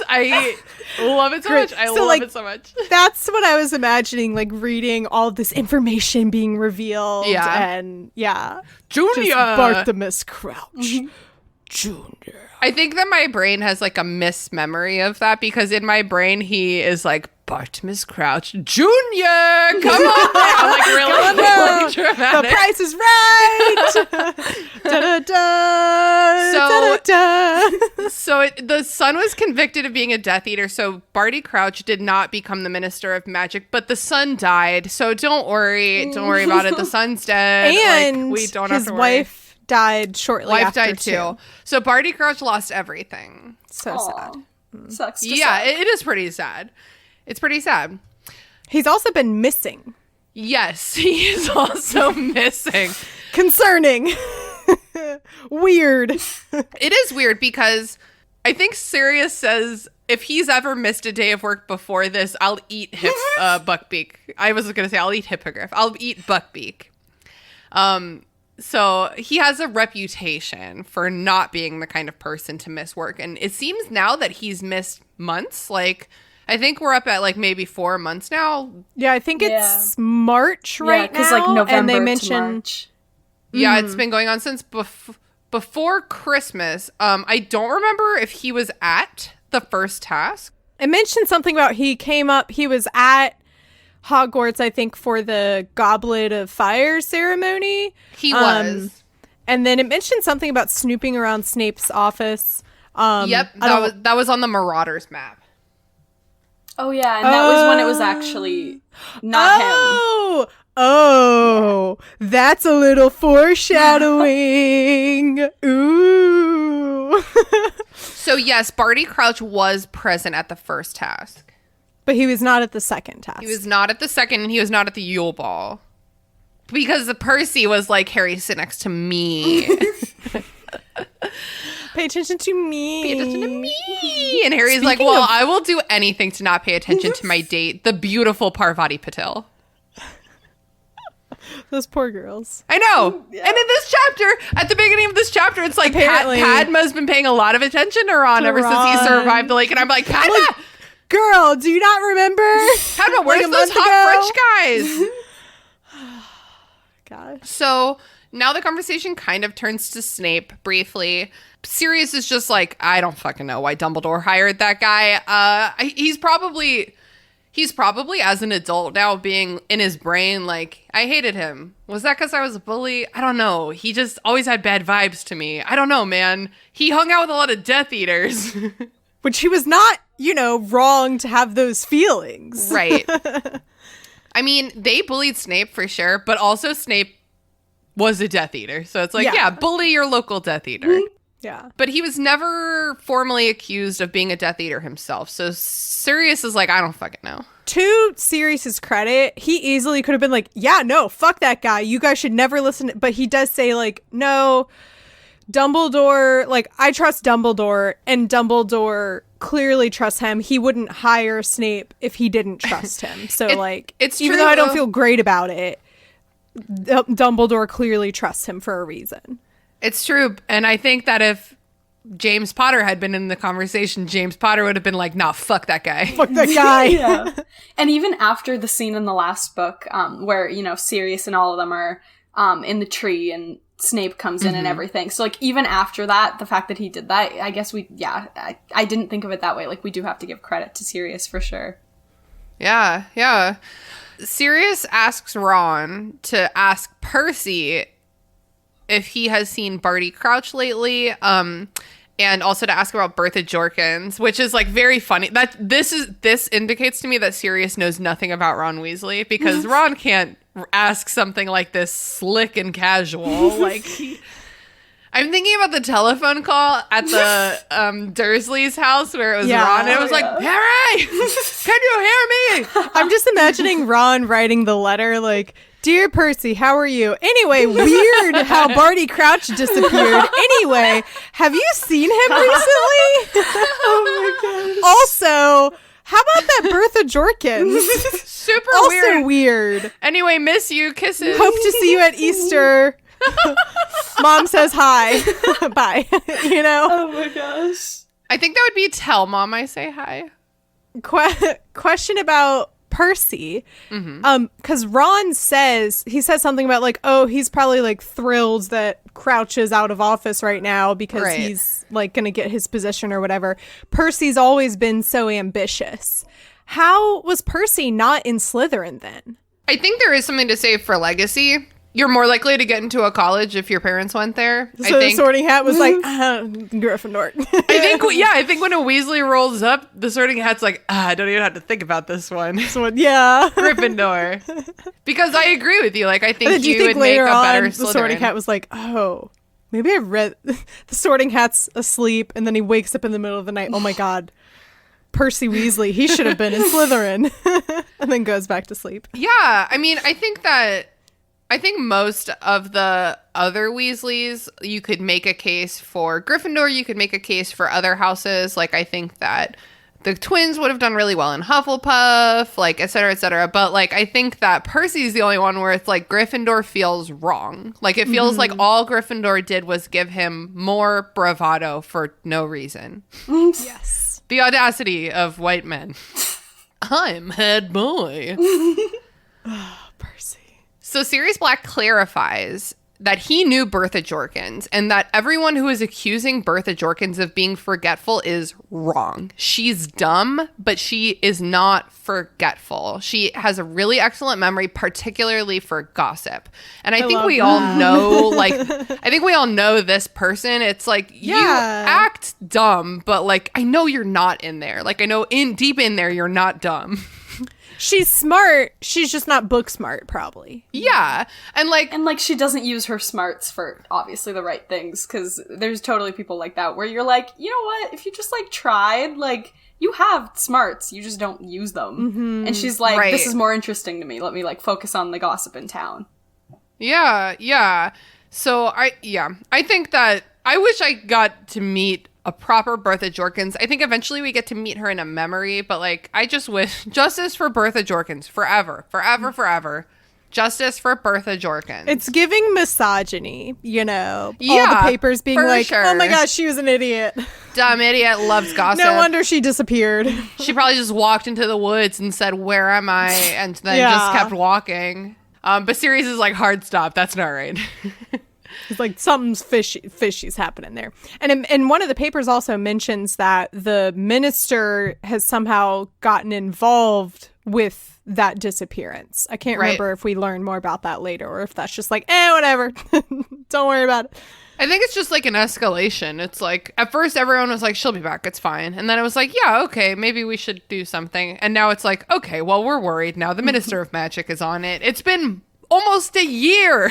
I love it so Great. much. I So, love like, it so much. That's what I was imagining, like reading all of this information being revealed. Yeah. And yeah. Junior. Just Bartimus Crouch. Junior. I think that my brain has like a mismemory of that, because in my brain he is like, Bartimus Crouch Junior, come on now, like really like, dramatic. The price is right. Da-da-da, So- da-da-da. So the son was convicted of being a Death Eater, so Barty Crouch did not become the Minister of Magic, but the son died. So don't worry about it. The son's dead. And like, we don't have his to worry. wife died shortly Wife after died too. So Barty Crouch lost everything. So Aw. sad. Sucks. To Yeah, suck. it is pretty sad. It's pretty sad. He's also been missing. Yes, he is also missing. Concerning. Weird. It is weird because I think Sirius says if he's ever missed a day of work before this, I'll eat Buckbeak. I was going to say I'll eat Hippogriff. I'll eat Buckbeak. So he has a reputation for not being the kind of person to miss work. And it seems now that he's missed months. Like, I think we're up at like maybe 4 months now. Yeah, I think it's March right now. because like November and they to mention March. Yeah, it's been going on since before Christmas. I don't remember if he was at the first task. it mentioned something about he was at Hogwarts, I think, for the Goblet of Fire ceremony. He was. And then it mentioned something about snooping around Snape's office. Yep, that was on the Marauders map. Oh yeah, and that was when it was actually not him. Oh, that's a little foreshadowing. Ooh. So yes, Barty Crouch was present at the first task. But he was not at the second task. He was not at the second, and he was not at the Yule Ball. Because the Percy was like, Harry, sit next to me. Pay attention to me. Pay attention to me. And Harry's like, well, I will do anything to not pay attention to my date, the beautiful Parvati Patil. Those poor girls. I know. Yeah. And in this chapter, at the beginning of this chapter, it's like Padma's been paying a lot of attention to Ron ever since he survived the lake. And I'm like, Padma! Girl, do you not remember? Padma, where's like those hot French guys? God. So now the conversation kind of turns to Snape briefly. Sirius is just like, I don't fucking know why Dumbledore hired that guy. He's probably as an adult now being in his brain like, I hated him. Was that because I was a bully? I don't know. He just always had bad vibes to me. I don't know, man. He hung out with a lot of Death Eaters. Which he was not, wrong to have those feelings. Right. I mean, they bullied Snape for sure, but also Snape was a Death Eater. So it's like, yeah bully your local Death Eater. Yeah. But he was never formally accused of being a Death Eater himself. So Sirius is like, I don't fucking know. To Sirius's credit, he easily could have been like, yeah, no, fuck that guy. You guys should never listen. But he does say, like, no, Dumbledore, like, I trust Dumbledore, and Dumbledore clearly trusts him. He wouldn't hire Snape if he didn't trust him. So, it's even true, though I don't though. feel great about it, Dumbledore clearly trusts him for a reason. It's true. And I think that if James Potter had been in the conversation, James Potter would have been like, nah, fuck that guy. Fuck that guy. Yeah. And even after the scene in the last book, where, Sirius and all of them are in the tree and Snape comes in and everything. So, like, even after that, the fact that he did that, I guess I didn't think of it that way. Like, we do have to give credit to Sirius for sure. Yeah, yeah. Sirius asks Ron to ask Percy if he has seen Barty Crouch lately, and also to ask about Bertha Jorkins, which is like very funny. That this indicates to me that Sirius knows nothing about Ron Weasley, because Ron can't ask something like this slick and casual. Like, I'm thinking about the telephone call at the Dursley's house where it was Ron, and it was like, Harry, can you hear me? I'm just imagining Ron writing the letter like, Dear Percy, how are you? Anyway, weird how Barty Crouch disappeared. Anyway, have you seen him recently? Oh my gosh. Also, how about that Bertha Jorkins? Super Also weird. Anyway, miss you. Kisses. Hope to see you at Easter. Mom says hi. Bye. Oh my gosh. I think that would be tell Mom I say hi. Question about Percy, because Ron says something about like, oh, he's probably like thrilled that Crouch is out of office right now because he's like gonna get his position or whatever. Percy's always been so ambitious. How was Percy not in Slytherin then? I think there is something to say for legacy. You're more likely to get into a college if your parents went there. So the Sorting Hat was like, Gryffindor. I think when a Weasley rolls up, the Sorting Hat's like, I don't even have to think about this one. Yeah. Gryffindor. Because I agree with you. Like, I think you would make a better the Sorting Slytherin. Hat was like, oh, maybe I read the Sorting Hat's asleep, and then he wakes up in the middle of the night. Oh my God. Percy Weasley, he should have been in Slytherin. And then goes back to sleep. Yeah. I mean, I think most of the other Weasleys, you could make a case for Gryffindor. You could make a case for other houses. Like, I think that the twins would have done really well in Hufflepuff, like, et cetera, et cetera. But, like, I think that Percy's the only one where it's like Gryffindor feels wrong. Like, it feels like all Gryffindor did was give him more bravado for no reason. Yes. The audacity of white men. I'm head boy. Percy. So Sirius Black clarifies that he knew Bertha Jorkins and that everyone who is accusing Bertha Jorkins of being forgetful is wrong. She's dumb, but she is not forgetful. She has a really excellent memory, particularly for gossip. And I think we all know, like, I think we all know this person. It's like, you act dumb, but like, I know you're not in there. Like, I know deep in there, you're not dumb. She's smart. She's just not book smart, probably. Yeah. And like she doesn't use her smarts for obviously the right things, because there's totally people like that where you're like, you know what? If you just like tried, like, you have smarts, you just don't use them. Mm-hmm. And she's like, this is more interesting to me. Let me like focus on the gossip in town. Yeah. Yeah. So I think that I wish I got to meet a proper Bertha Jorkins. I think eventually we get to meet her in a memory, but like, I just wish justice for Bertha Jorkins forever, forever, forever. Justice for Bertha Jorkins. It's giving misogyny, you know. All the papers being like, sure. Oh my gosh, she was an idiot. Dumb idiot, loves gossip. No wonder she disappeared. She probably just walked into the woods and said, where am I? And then just kept walking. But Sirius is like, hard stop. That's not right. It's like something's fishy's happening there. And one of the papers also mentions that the minister has somehow gotten involved with that disappearance. I can't remember if we learn more about that later or if that's just like, whatever. Don't worry about it. I think it's just like an escalation. It's like, at first everyone was like, she'll be back, it's fine. And then it was like, yeah, okay, maybe we should do something. And now it's like, okay, well, we're worried. Now the Minister of Magic is on it. It's been almost a year.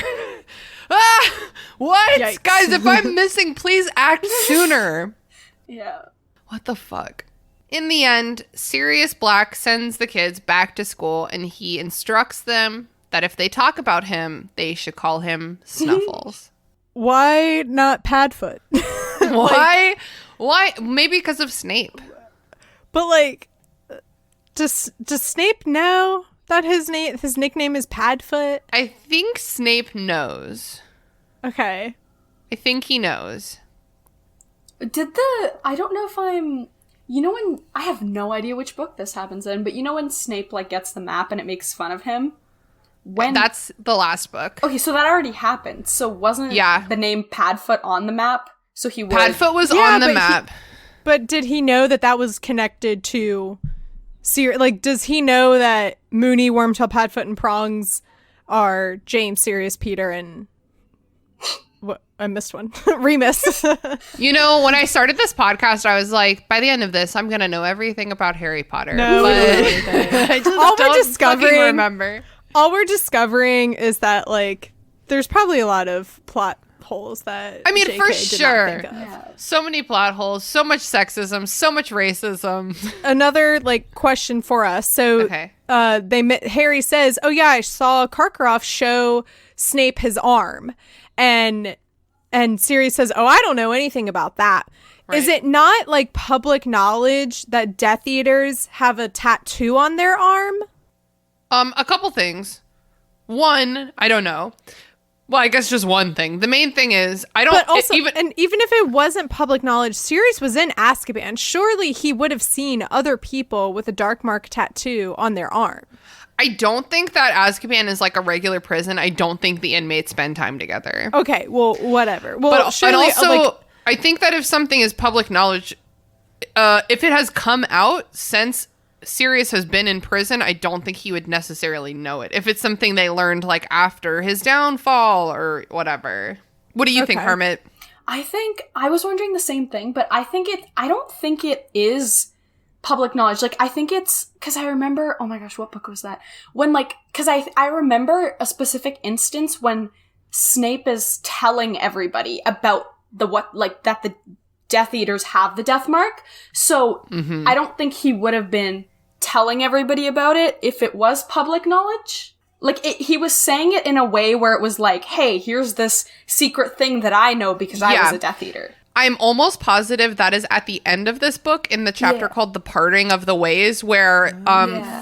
What? Yikes. Guys, if I'm missing, please act sooner. Yeah. What the fuck? In the end, Sirius Black sends the kids back to school, and he instructs them that if they talk about him, they should call him Snuffles. Why not Padfoot? Why? Why? Maybe because of Snape. But like, does Snape know that his nickname is Padfoot? I think Snape knows. Okay. I think he knows. I don't know if I'm, when, I have no idea which book this happens in, but when Snape, like, gets the map and it makes fun of him? That's the last book. Okay, so that already happened. So wasn't the name Padfoot on the map? So he was... Padfoot was on the but map. But did he know that was connected to Sirius? Like, does he know that Moony, Wormtail, Padfoot, and Prongs are James, Sirius, Peter, and... What? I missed one. Remus. When I started this podcast, I was like, by the end of this, I'm going to know everything about Harry Potter. No, but I just don't fucking remember. All we're discovering is that, like, there's probably a lot of plot holes that I mean, JK for did sure. not think of. Yeah. So many plot holes, so much sexism, so much racism. Another, like, question for us. So, Okay. Harry says, "Oh yeah, I saw Karkaroff show Snape his arm," and Sirius says, "Oh, I don't know anything about that." Right. Is it not like public knowledge that Death Eaters have a tattoo on their arm? A couple things. One, I don't know. Well, I guess just one thing. The main thing is, I don't... But also, even if it wasn't public knowledge, Sirius was in Azkaban. Surely he would have seen other people with a dark mark tattoo on their arm. I don't think that Azkaban is like a regular prison. I don't think the inmates spend time together. Okay, well, whatever. Well, But surely, and also, like, I think that if something is public knowledge, if it has come out since Sirius has been in prison, I don't think he would necessarily know it. If it's something they learned like after his downfall or whatever. What do you think, Harmat? I was wondering the same thing, but I don't think it is public knowledge. Like, I think it's, because I remember, oh my gosh, what book was that? When, like, because I remember a specific instance when Snape is telling everybody about that the Death Eaters have the death mark. So I don't think he would have been telling everybody about it if it was public knowledge. Like, he was saying it in a way where it was like, hey, here's this secret thing that I know because I was a Death Eater. I'm almost positive that is at the end of this book in the chapter called The Parting of the Ways, where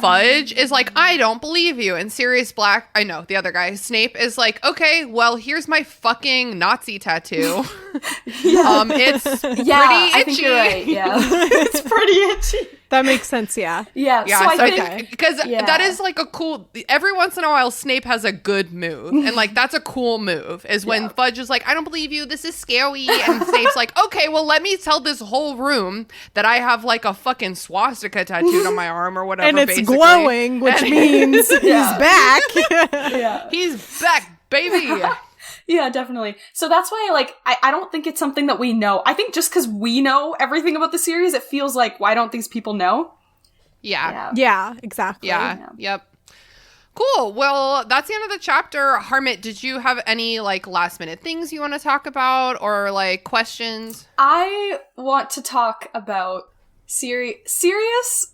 Fudge is like, I don't believe you. And Sirius Black, I know, the other guy, Snape, is like, okay, well, here's my fucking Nazi tattoo. It's pretty itchy. I think you're right, yeah. It's pretty itchy. that makes sense, yeah. Yeah, so I think... Because that is like a cool... Every once in a while, Snape has a good move. And like, that's a cool move, is when Fudge is like, I don't believe you, this is scary. And Snape's like, okay, well, let me tell this whole room that I have like a fucking swastika tattooed on my arm or whatever, And it's basically. glowing, which means he's back. He's back, baby. Yeah, definitely. So that's why, like, I don't think it's something that we know. I think just because we know everything about the series, it feels like, why don't these people know? Yeah, exactly. Yeah. Yep. Cool. Well, that's the end of the chapter. Harmat, did you have any like last minute things you want to talk about or like questions? I want to talk about Sirius.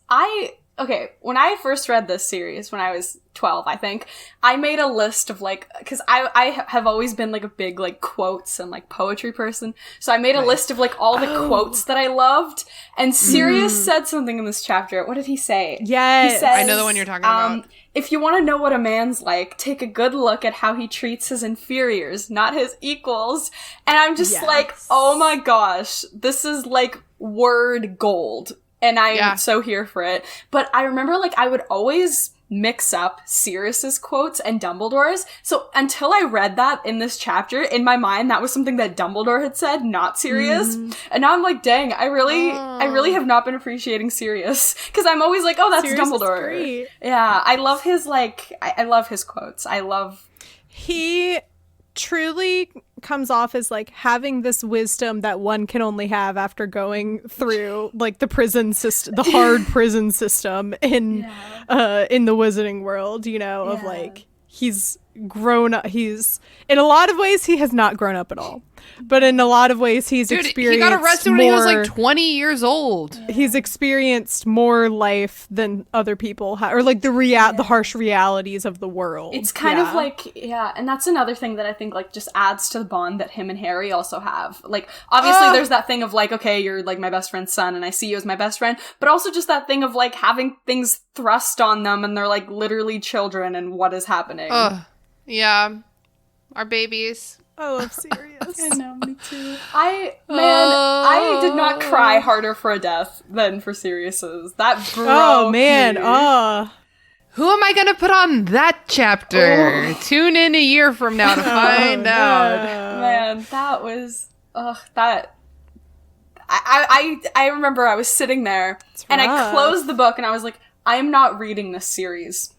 Okay, when I first read this series when I was 12, I think, I made a list of, like, because I have always been, like, a big, like, quotes and, like, poetry person. So I made a list of, like, all the quotes that I loved. And Sirius said something in this chapter. What did he say? Yes. He says, I know the one you're talking about. If you want to know what a man's like, take a good look at how he treats his inferiors, not his equals. And I'm just like, oh my gosh, this is, like, word gold. And I'm so here for it. But I remember, like, I would always mix up Sirius's quotes and Dumbledore's. So until I read that in this chapter, in my mind, that was something that Dumbledore had said, not Sirius. And now I'm like, dang, I really have not been appreciating Sirius. Because I'm always like, oh, that's Sirius Dumbledore. is great. Yeah, I love his, like, I love his quotes. He truly comes off as like having this wisdom that one can only have after going through like the prison system, the hard prison system in the wizarding world, you know, of like he's grown up. He's in a lot of ways he has not grown up at all, but in a lot of ways he's experienced. He got arrested when he was like 20 years old. He's experienced more life than other people have, or like the harsh realities of the world. It's kind of like, and that's another thing that I think like just adds to the bond that him and Harry also have. Like, obviously there's that thing of like, okay, you're like my best friend's son and I see you as my best friend, but also just that thing of like having things thrust on them and they're like literally children and what is happening. Yeah. Our babies. I love Sirius. I know, me too. I did not cry harder for a death than for Sirius's. That broke me. Who am I going to put on that chapter? Tune in a year from now to find out. Man, that was... that... I remember I was sitting there and I closed the book and I was like, I am not reading this series.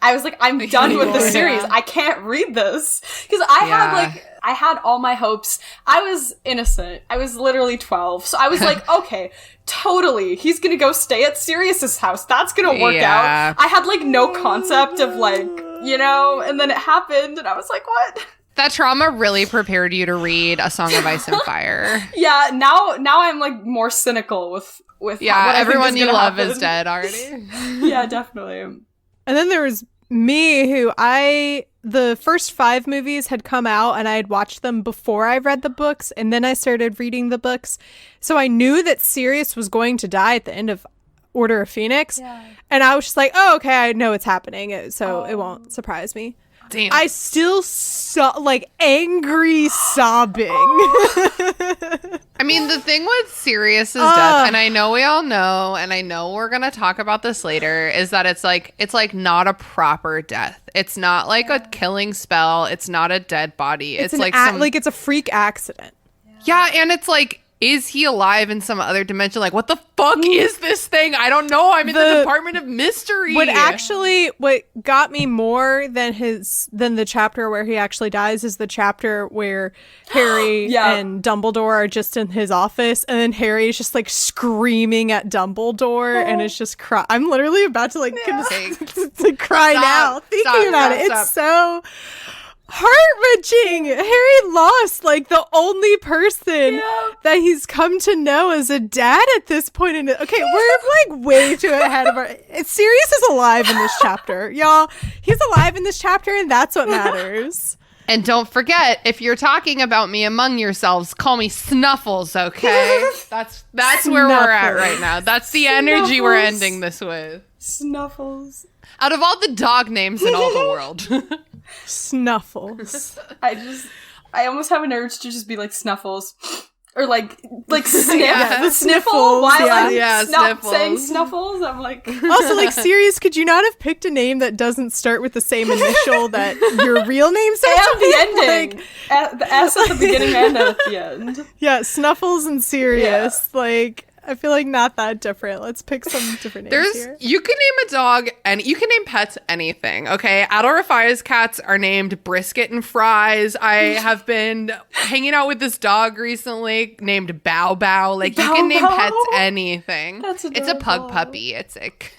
I was like, I'm done with the series. I can't read this. Because I had all my hopes. I was innocent. I was literally 12. So I was like, okay, totally. He's gonna go stay at Sirius's house. That's gonna work out. I had like no concept of like, and then it happened and I was like, what? That trauma really prepared you to read A Song of Ice and Fire. Yeah, now I'm like more cynical with what everyone you love happen. is dead already. Yeah, definitely. And then there was me, who the first 5 movies had come out and I had watched them before I read the books, and then I started reading the books. So I knew that Sirius was going to die at the end of Order of Phoenix. Yeah. And I was just like, oh, okay, I know it's happening, so it won't surprise me. Damn. I still angry sobbing. I mean, the thing with Sirius's death, and I know we all know, and I know we're gonna talk about this later, is that it's like not a proper death. It's not like a killing spell. It's not a dead body. It's like it's a freak accident. Yeah, and it's like, is he alive in some other dimension? Like, what the fuck is this thing? I don't know. I'm in the Department of Mystery. What got me more than the chapter where he actually dies is the chapter where Harry and Dumbledore are just in his office, and then Harry is just like screaming at Dumbledore, and it's just cry. I'm literally about to to cry now thinking about it. It's so heart-wrenching. Harry lost like the only person that he's come to know as a dad at this point in it. Okay, we're like way too ahead of our... Sirius is alive in this chapter, y'all. He's alive in this chapter, and that's what matters. And don't forget, if you're talking about me among yourselves, call me Snuffles, okay? That's where we're at right now. That's the energy we're ending this with. Snuffles. Out of all the dog names in all the world. Snuffles. I almost have an urge to just be like Snuffles. Or like sniff, the sniffle while I'm saying Snuffles. I'm like... Also, like, Sirius, could you not have picked a name that doesn't start with the same initial that your real name starts with? The ending. The S at the beginning and at the end. Yeah, Snuffles and Sirius. Yeah. Like... I feel like not that different. Let's pick some different names here. You can name a dog and you can name pets anything, okay? Adol Rafia's cats are named Brisket and Fries. I have been hanging out with this dog recently named Bow Bow. Like, you can name pets anything. That's adorable. It's a pug puppy. It's like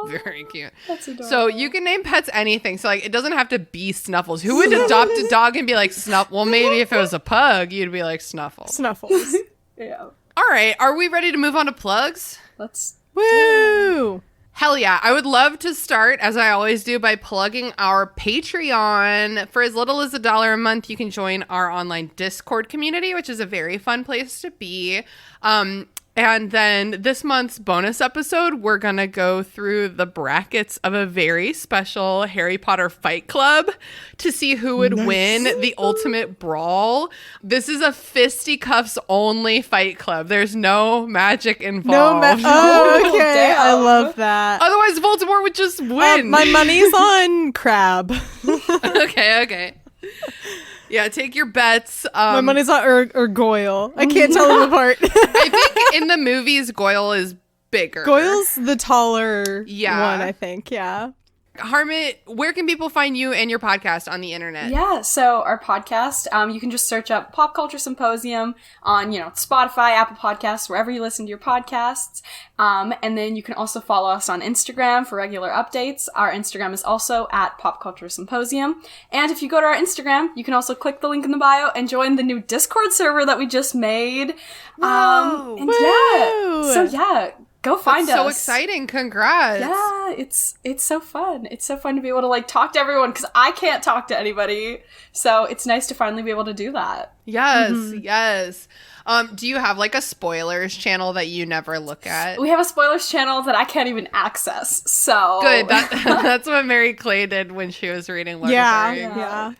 very cute. That's adorable. So you can name pets anything. So like, it doesn't have to be Snuffles. Who would adopt a dog and be like Snuff? Well, maybe if it was a pug, you'd be like Snuffles. Snuffles. Yeah. All right, are we ready to move on to plugs? Woo! Hell yeah. I would love to start, as I always do, by plugging our Patreon. For as little as $1 a month, you can join our online Discord community, which is a very fun place to be. And then this month's bonus episode, we're going to go through the brackets of a very special Harry Potter Fight Club to see who would win the ultimate brawl. This is a fisticuffs only fight club. There's no magic involved. Okay. I love that. Otherwise, Voldemort would just win. My money's on Crab. Okay. Yeah, take your bets. My money's on or Goyle. I can't tell them apart. I think in the movies, Goyle is bigger. Goyle's the taller one, I think. Yeah. Harmat, where can people find you and your podcast on the internet? Yeah, so our podcast, you can just search up Pop Culture Symposium on, Spotify, Apple Podcasts, wherever you listen to your podcasts. And then you can also follow us on Instagram for regular updates. Our Instagram is also at Pop Culture Symposium. And if you go to our Instagram, you can also click the link in the bio and join the new Discord server that we just made. Whoa. Go find That's us. so exciting. Congrats. Yeah, it's so fun. It's so fun to be able to talk to everyone because I can't talk to anybody. So it's nice to finally be able to do that. Yes, yes. Do you have a spoilers channel that you never look at? We have a spoilers channel that I can't even access. So Good. That's what Mary Clay did when she was reading Lord of the Rings. Yeah.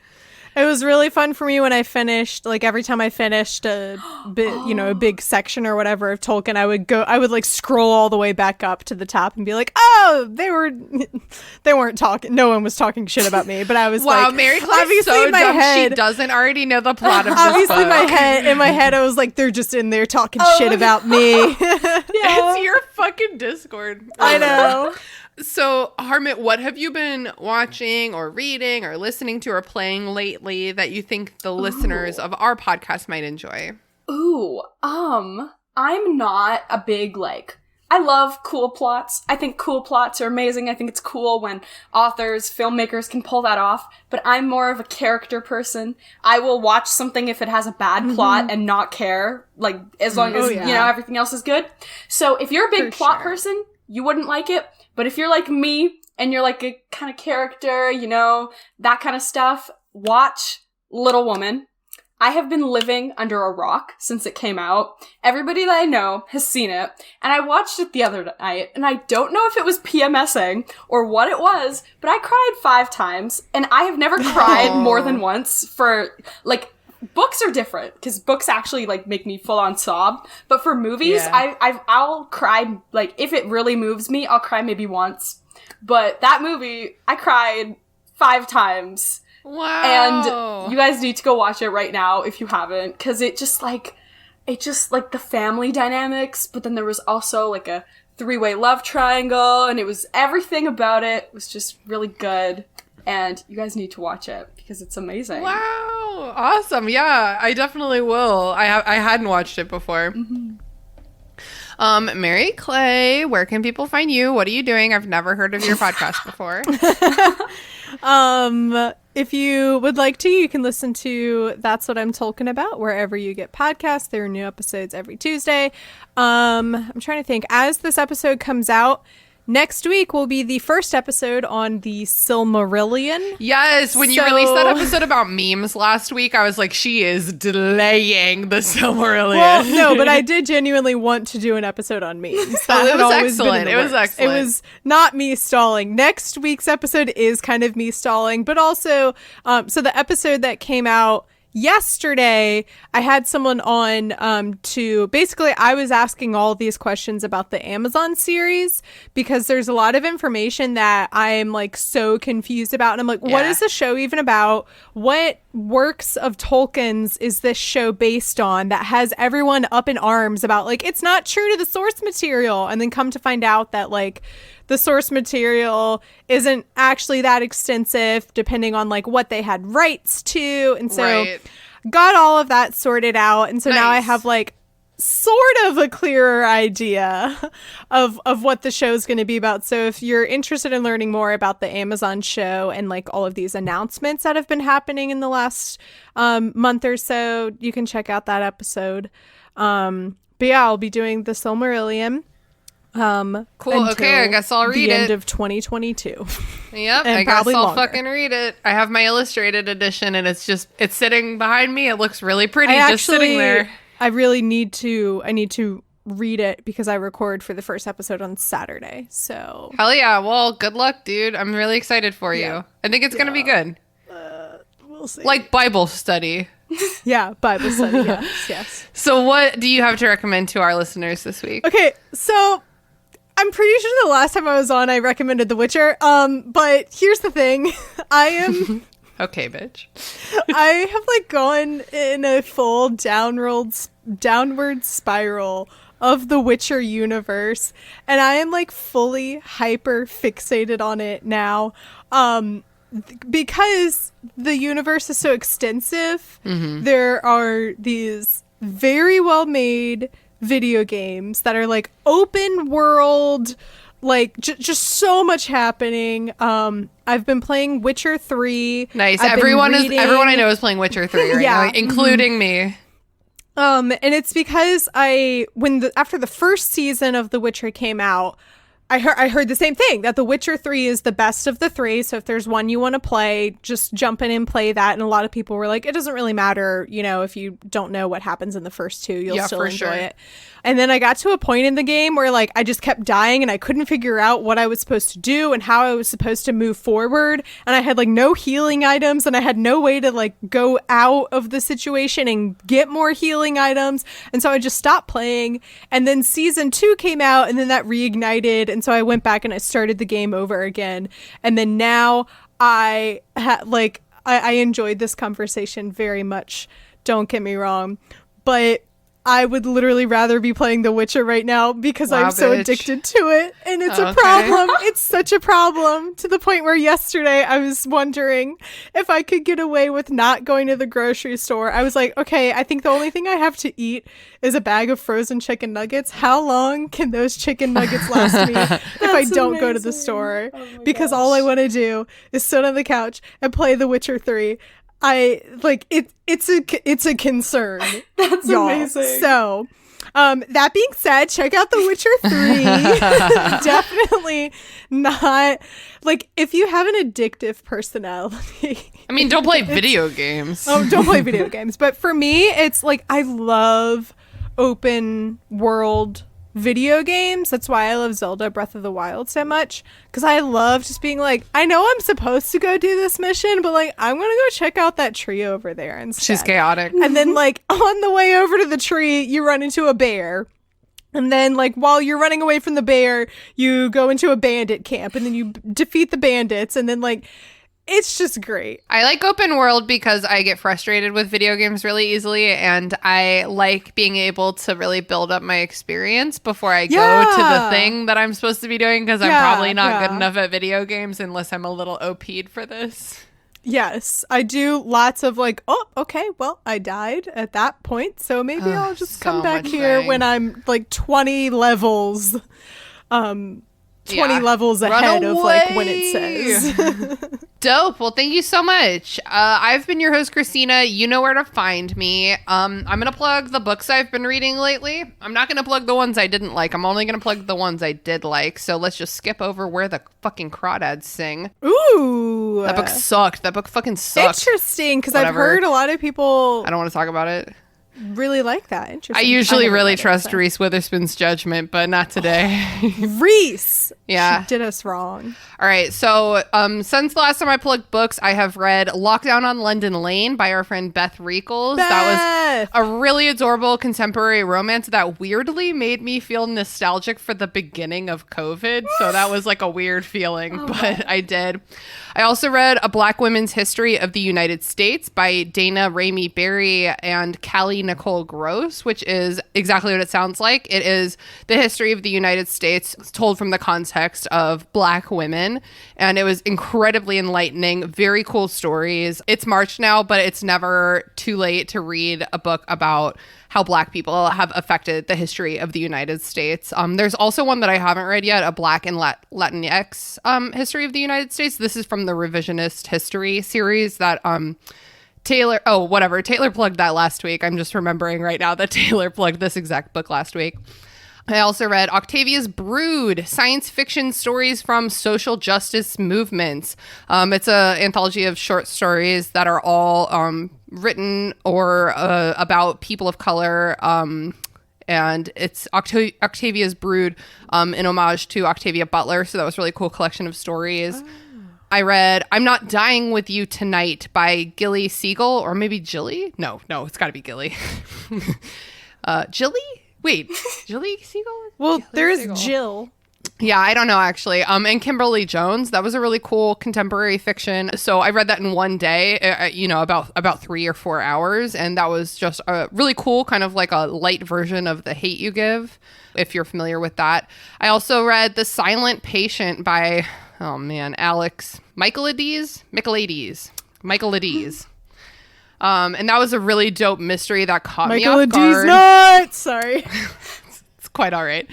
It was really fun for me when I finished, every time I finished a bit, a big section or whatever of Tolkien, I would scroll all the way back up to the top and be like, oh, they weren't talking, no one was talking shit about me, but I was wow, Mary Clay's so dumb she doesn't already know the plot of this obviously book. in my head I was like, they're just in there talking shit about me. It's your fucking Discord. I know. So, Harmat, what have you been watching or reading or listening to or playing lately that you think the listeners of our podcast might enjoy? I'm not a big, I love cool plots. I think cool plots are amazing. I think it's cool when authors, filmmakers can pull that off, but I'm more of a character person. I will watch something if it has a bad plot and not care, as long as, everything else is good. So if you're a big plot person, you wouldn't like it. But if you're like me, and you're a kind of character, that kind of stuff, watch Little Woman. I have been living under a rock since it came out. Everybody that I know has seen it. And I watched it the other night, and I don't know if it was PMSing or what it was, but I cried 5 times, and I have never cried more than once for, books are different because books actually make me full on sob, but for movies, I'll cry if it really moves me, I'll cry maybe once. But that movie, I cried 5 times. Wow! And you guys need to go watch it right now if you haven't, because it just the family dynamics, but then there was also a 3-way love triangle, and it was everything about it was just really good. And you guys need to watch it because it's amazing. Wow. Awesome. Yeah, I definitely will. I hadn't watched it before. Mary Clay, where can people find you? What are you doing? I've never heard of your podcast before. If you would like to, you can listen to That's What I'm Talking About wherever you get podcasts. There are new episodes every Tuesday. I'm trying to think. As this episode comes out, next week will be the first episode on the Silmarillion. Yes, when you released that episode about memes last week, I was like, she is delaying the Silmarillion. Well, no, but I did genuinely want to do an episode on memes. It was excellent. It was excellent. It was not me stalling. Next week's episode is kind of me stalling, but also, so the episode that came out yesterday, I had someone on to basically, I was asking all these questions about the Amazon series because there's a lot of information that I'm so confused about, and I'm like, what is the show even about? What works of Tolkien's is this show based on that has everyone up in arms about it's not true to the source material, and then come to find out that the source material isn't actually that extensive depending on what they had rights to. And so got all of that sorted out. And so now I have sort of a clearer idea of what the show is going to be about. So if you're interested in learning more about the Amazon show and all of these announcements that have been happening in the last month or so, you can check out that episode. But yeah, I'll be doing the Silmarillion. Cool. Okay, I guess I'll read the it. end of 2022. Yep, and I guess I'll longer. fucking read it. I have my illustrated edition, and it's sitting behind me. It looks really pretty, sitting there. I really need to read it because I record for the first episode on Saturday. So hell yeah! Well, good luck, dude. I'm really excited for you. I think it's gonna be good. We'll see. Bible study. Yeah, Bible study. Yes. So, what do you have to recommend to our listeners this week? Okay, so I'm pretty sure the last time I was on, I recommended The Witcher. But here's the thing, I am. Okay, bitch. I have gone in a full downward spiral of the Witcher universe, and I am like fully hyper fixated on it now. Because the universe is so extensive, there are these very well made video games that are like open world, like just so much happening. I've been playing Witcher 3. Nice. I've been Everyone I know is playing Witcher 3 right Yeah. now, including me. And it's because after the first season of The Witcher came out, I heard the same thing, that The Witcher 3 is the best of the three. So if there's one you want to play, just jump in and play that. And a lot of people were like, it doesn't really matter, if you don't know what happens in the first two, you'll still enjoy it. And then I got to a point in the game where like I just kept dying and I couldn't figure out what I was supposed to do and how I was supposed to move forward. And I had like no healing items and I had no way to like go out of the situation and get more healing items. And so I just stopped playing. And then season 2 came out and then that reignited. And so I went back and I started the game over again. And then now I enjoyed this conversation very much. Don't get me wrong. But I would literally rather be playing The Witcher right now because I'm so addicted to it. And it's a problem. It's such a problem, to the point where yesterday I was wondering if I could get away with not going to the grocery store. I was like, okay, I think the only thing I have to eat is a bag of frozen chicken nuggets. How long can those chicken nuggets last me if I don't go to the store? Because all I want to do is sit on the couch and play The Witcher 3. It's a concern. That's y'all. amazing. So, that being said, check out The Witcher 3. Definitely not, like, if you have an addictive personality. I mean, don't play video games. Don't play video games. But for me, it's like, I love open world video games. That's why I love Zelda Breath of the Wild so much, because I love just being like, I know I'm supposed to go do this mission, but like I'm gonna go check out that tree over there instead. She's chaotic. And then like on the way over to the tree you run into a bear, and then like while you're running away from the bear you go into a bandit camp and then you defeat the bandits, and then like it's just great. I like open world because I get frustrated with video games really easily, and I like being able to really build up my experience before I go to the thing that I'm supposed to be doing, because I'm probably not good enough at video games unless I'm a little OP'd for this. Yes, I do lots of like, oh, okay, well, I died at that point, so maybe I'll just come back here when I'm like 20 levels levels ahead of like when it says. Dope. Well, thank you so much. I've been your host, Christina. You know where to find me. I'm going to plug the books I've been reading lately. I'm not going to plug the ones I didn't like. I'm only going to plug the ones I did like. So let's just skip over Where the Fucking Crawdads Sing. Ooh. That book sucked. That book fucking sucked. Interesting, because I've heard a lot of people I don't want to talk about it. really like that. Interesting. I usually really trust Reese Witherspoon's judgment, but not today. Reese. Yeah. She did us wrong. All right. So since the last time I plugged books, I have read Lockdown on London Lane by our friend Beth Reekles. That was a really adorable contemporary romance that weirdly made me feel nostalgic for the beginning of COVID. So that was like a weird feeling, but I did. I also read A Black Women's History of the United States by Dana Ramey Berry and Callie Nicole Gross, which is exactly what it sounds like. It is the history of the United States told from the context of Black women, and it was incredibly enlightening. Very cool stories. It's March now, but it's never too late to read a book about how Black people have affected the history of the United States. There's also one that I haven't read yet, A Black and Latinx History of the United States. This is from the Revisionist History series that Taylor plugged that last week. I'm just remembering right now that Taylor plugged this exact book last week. I also read Octavia's Brood, science fiction stories from social justice movements. It's an anthology of short stories that are all written or about people of color. And it's Octavia's Brood in homage to Octavia Butler. So that was a really cool collection of stories. I read I'm Not Dying With You Tonight by Gilly Siegel, or maybe Jilly? No, it's got to be Gilly. Jilly? Wait, Jilly Siegel? Well, Gilly there is Siegel. Jill. Yeah, I don't know, actually. And Kimberly Jones, that was a really cool contemporary fiction. So I read that in one day, about 3 or 4 hours. And that was just a really cool, kind of like a light version of The Hate U Give, if you're familiar with that. I also read The Silent Patient by, Alex Michaelides. And that was a really dope mystery that caught me off guard. Not sorry. It's quite all right.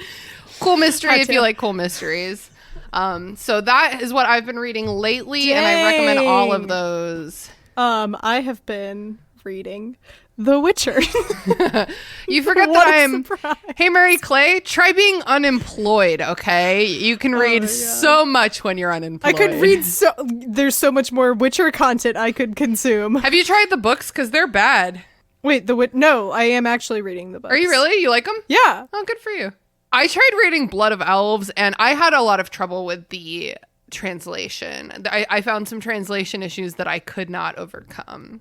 Cool mystery if you like cool mysteries. So that is what I've been reading lately, and I recommend all of those. I have been reading The Witcher. You forget that I'm... Surprise. Hey, Mary Clay, try being unemployed, okay? You can read so much when you're unemployed. I could read there's so much more Witcher content I could consume. Have you tried the books? Because they're bad. Wait, no, I am actually reading the books. Are you really? You like them? Yeah. Oh, good for you. I tried reading Blood of Elves, and I had a lot of trouble with the translation. I found some translation issues that I could not overcome,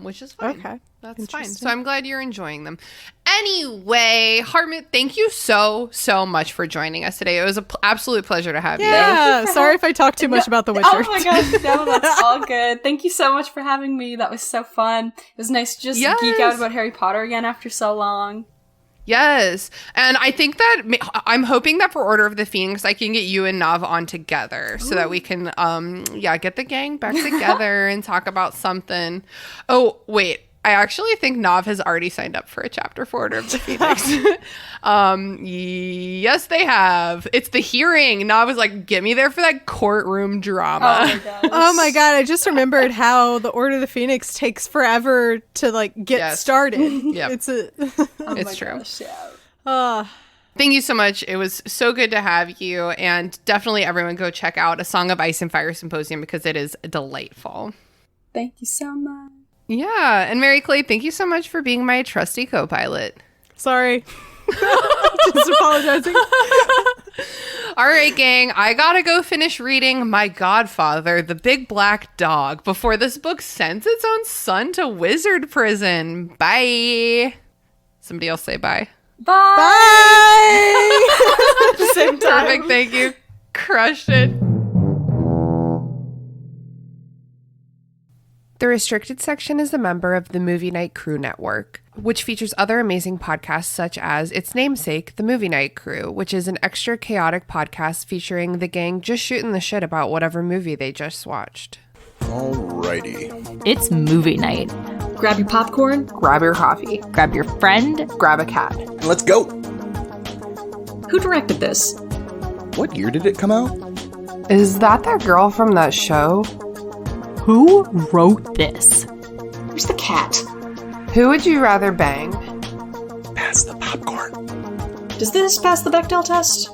which is fine. Okay. That's fine. So I'm glad you're enjoying them. Anyway, Harmat, thank you so much for joining us today. It was an absolute pleasure to have you. Yeah, sorry if I talked too much about The Witcher. Oh my gosh, no, that's all good. Thank you so much for having me. That was so fun. It was nice to just geek out about Harry Potter again after so long. Yes. And I think that I'm hoping that for Order of the Phoenix, I can get you and Nav on together so that we can, get the gang back together and talk about something. Oh, wait. I actually think Nav has already signed up for a chapter for Order of the Phoenix. Yes, they have. It's the hearing. Nav was like, get me there for that courtroom drama. Oh my god, I just remembered how the Order of the Phoenix takes forever to get started. Yep. It's true. Gosh, yeah. Thank you so much. It was so good to have you. And definitely everyone go check out A Song of Ice and Fire Symposium because it is delightful. Thank you so much. Yeah. And Mary Clay, thank you so much for being my trusty co-pilot. Sorry. Just apologizing. All right, gang. I gotta go finish reading My Godfather, The Big Black Dog, before this book sends its own son to wizard prison. Bye. Somebody else say bye. Bye. Bye. At the same time. Perfect. Thank you. Crushed it. The Restricted section is a member of the Movie Night Crew Network, which features other amazing podcasts such as its namesake, The Movie Night Crew, which is an extra chaotic podcast featuring the gang just shooting the shit about whatever movie they just watched. Alrighty. It's movie night. Grab your popcorn. Grab your coffee. Grab your friend. Grab a cat. And let's go! Who directed this? What year did it come out? Is that girl from that show? Who wrote this? Where's the cat? Who would you rather bang? Pass the popcorn. Does this pass the Bechdel test?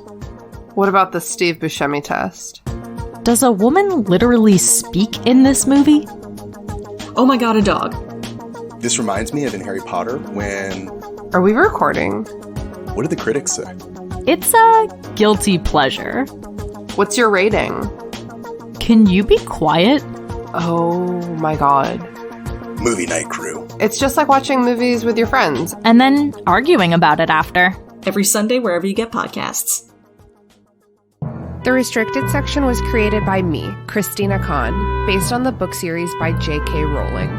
What about the Steve Buscemi test? Does a woman literally speak in this movie? Oh my god, a dog. This reminds me of in Harry Potter when... Are we recording? What did the critics say? It's a guilty pleasure. What's your rating? Can you be quiet? Oh my god. Movie Night Crew. It's just like watching movies with your friends. And then arguing about it after. Every Sunday wherever you get podcasts. The Restricted section was created by me, Christina Kahn, based on the book series by J.K. Rowling.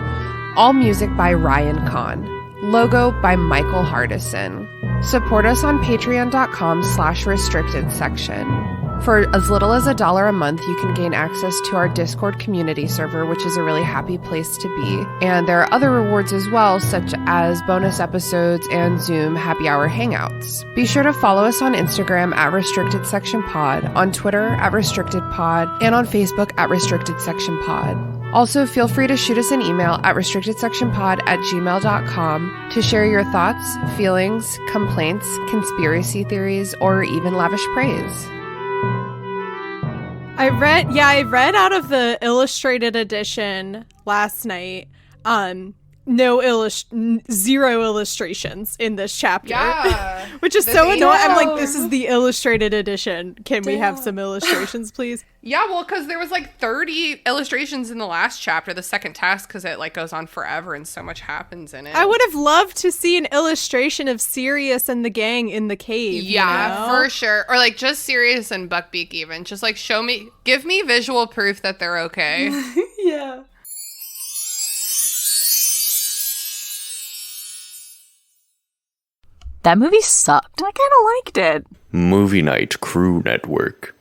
All music by Ryan Kahn. Logo by Michael Hardison. Support us on patreon.com/restricted section. For as little as $1 a month, you can gain access to our Discord community server, which is a really happy place to be. And there are other rewards as well, such as bonus episodes and Zoom happy hour hangouts. Be sure to follow us on Instagram at Restricted Section Pod, on Twitter at Restricted Pod, and on Facebook at Restricted Section Pod. Also, feel free to shoot us an email at restrictedsectionpod@gmail.com to share your thoughts, feelings, complaints, conspiracy theories, or even lavish praise. I read out of the illustrated edition last night. zero illustrations in this chapter. Yeah. Which is The so annoying. I'm Damn. like, this is the illustrated edition. Can we have some illustrations, please? Yeah, well, because there was like 30 illustrations in the last chapter, the second task, because it like goes on forever and so much happens in it. I would have loved to see an illustration of Sirius and the gang in the cave. Yeah, you know? for sure. Or like just Sirius and Buckbeak even. Just like give me visual proof that they're okay. Yeah. That movie sucked. I kind of liked it. Movie Night Crew Network.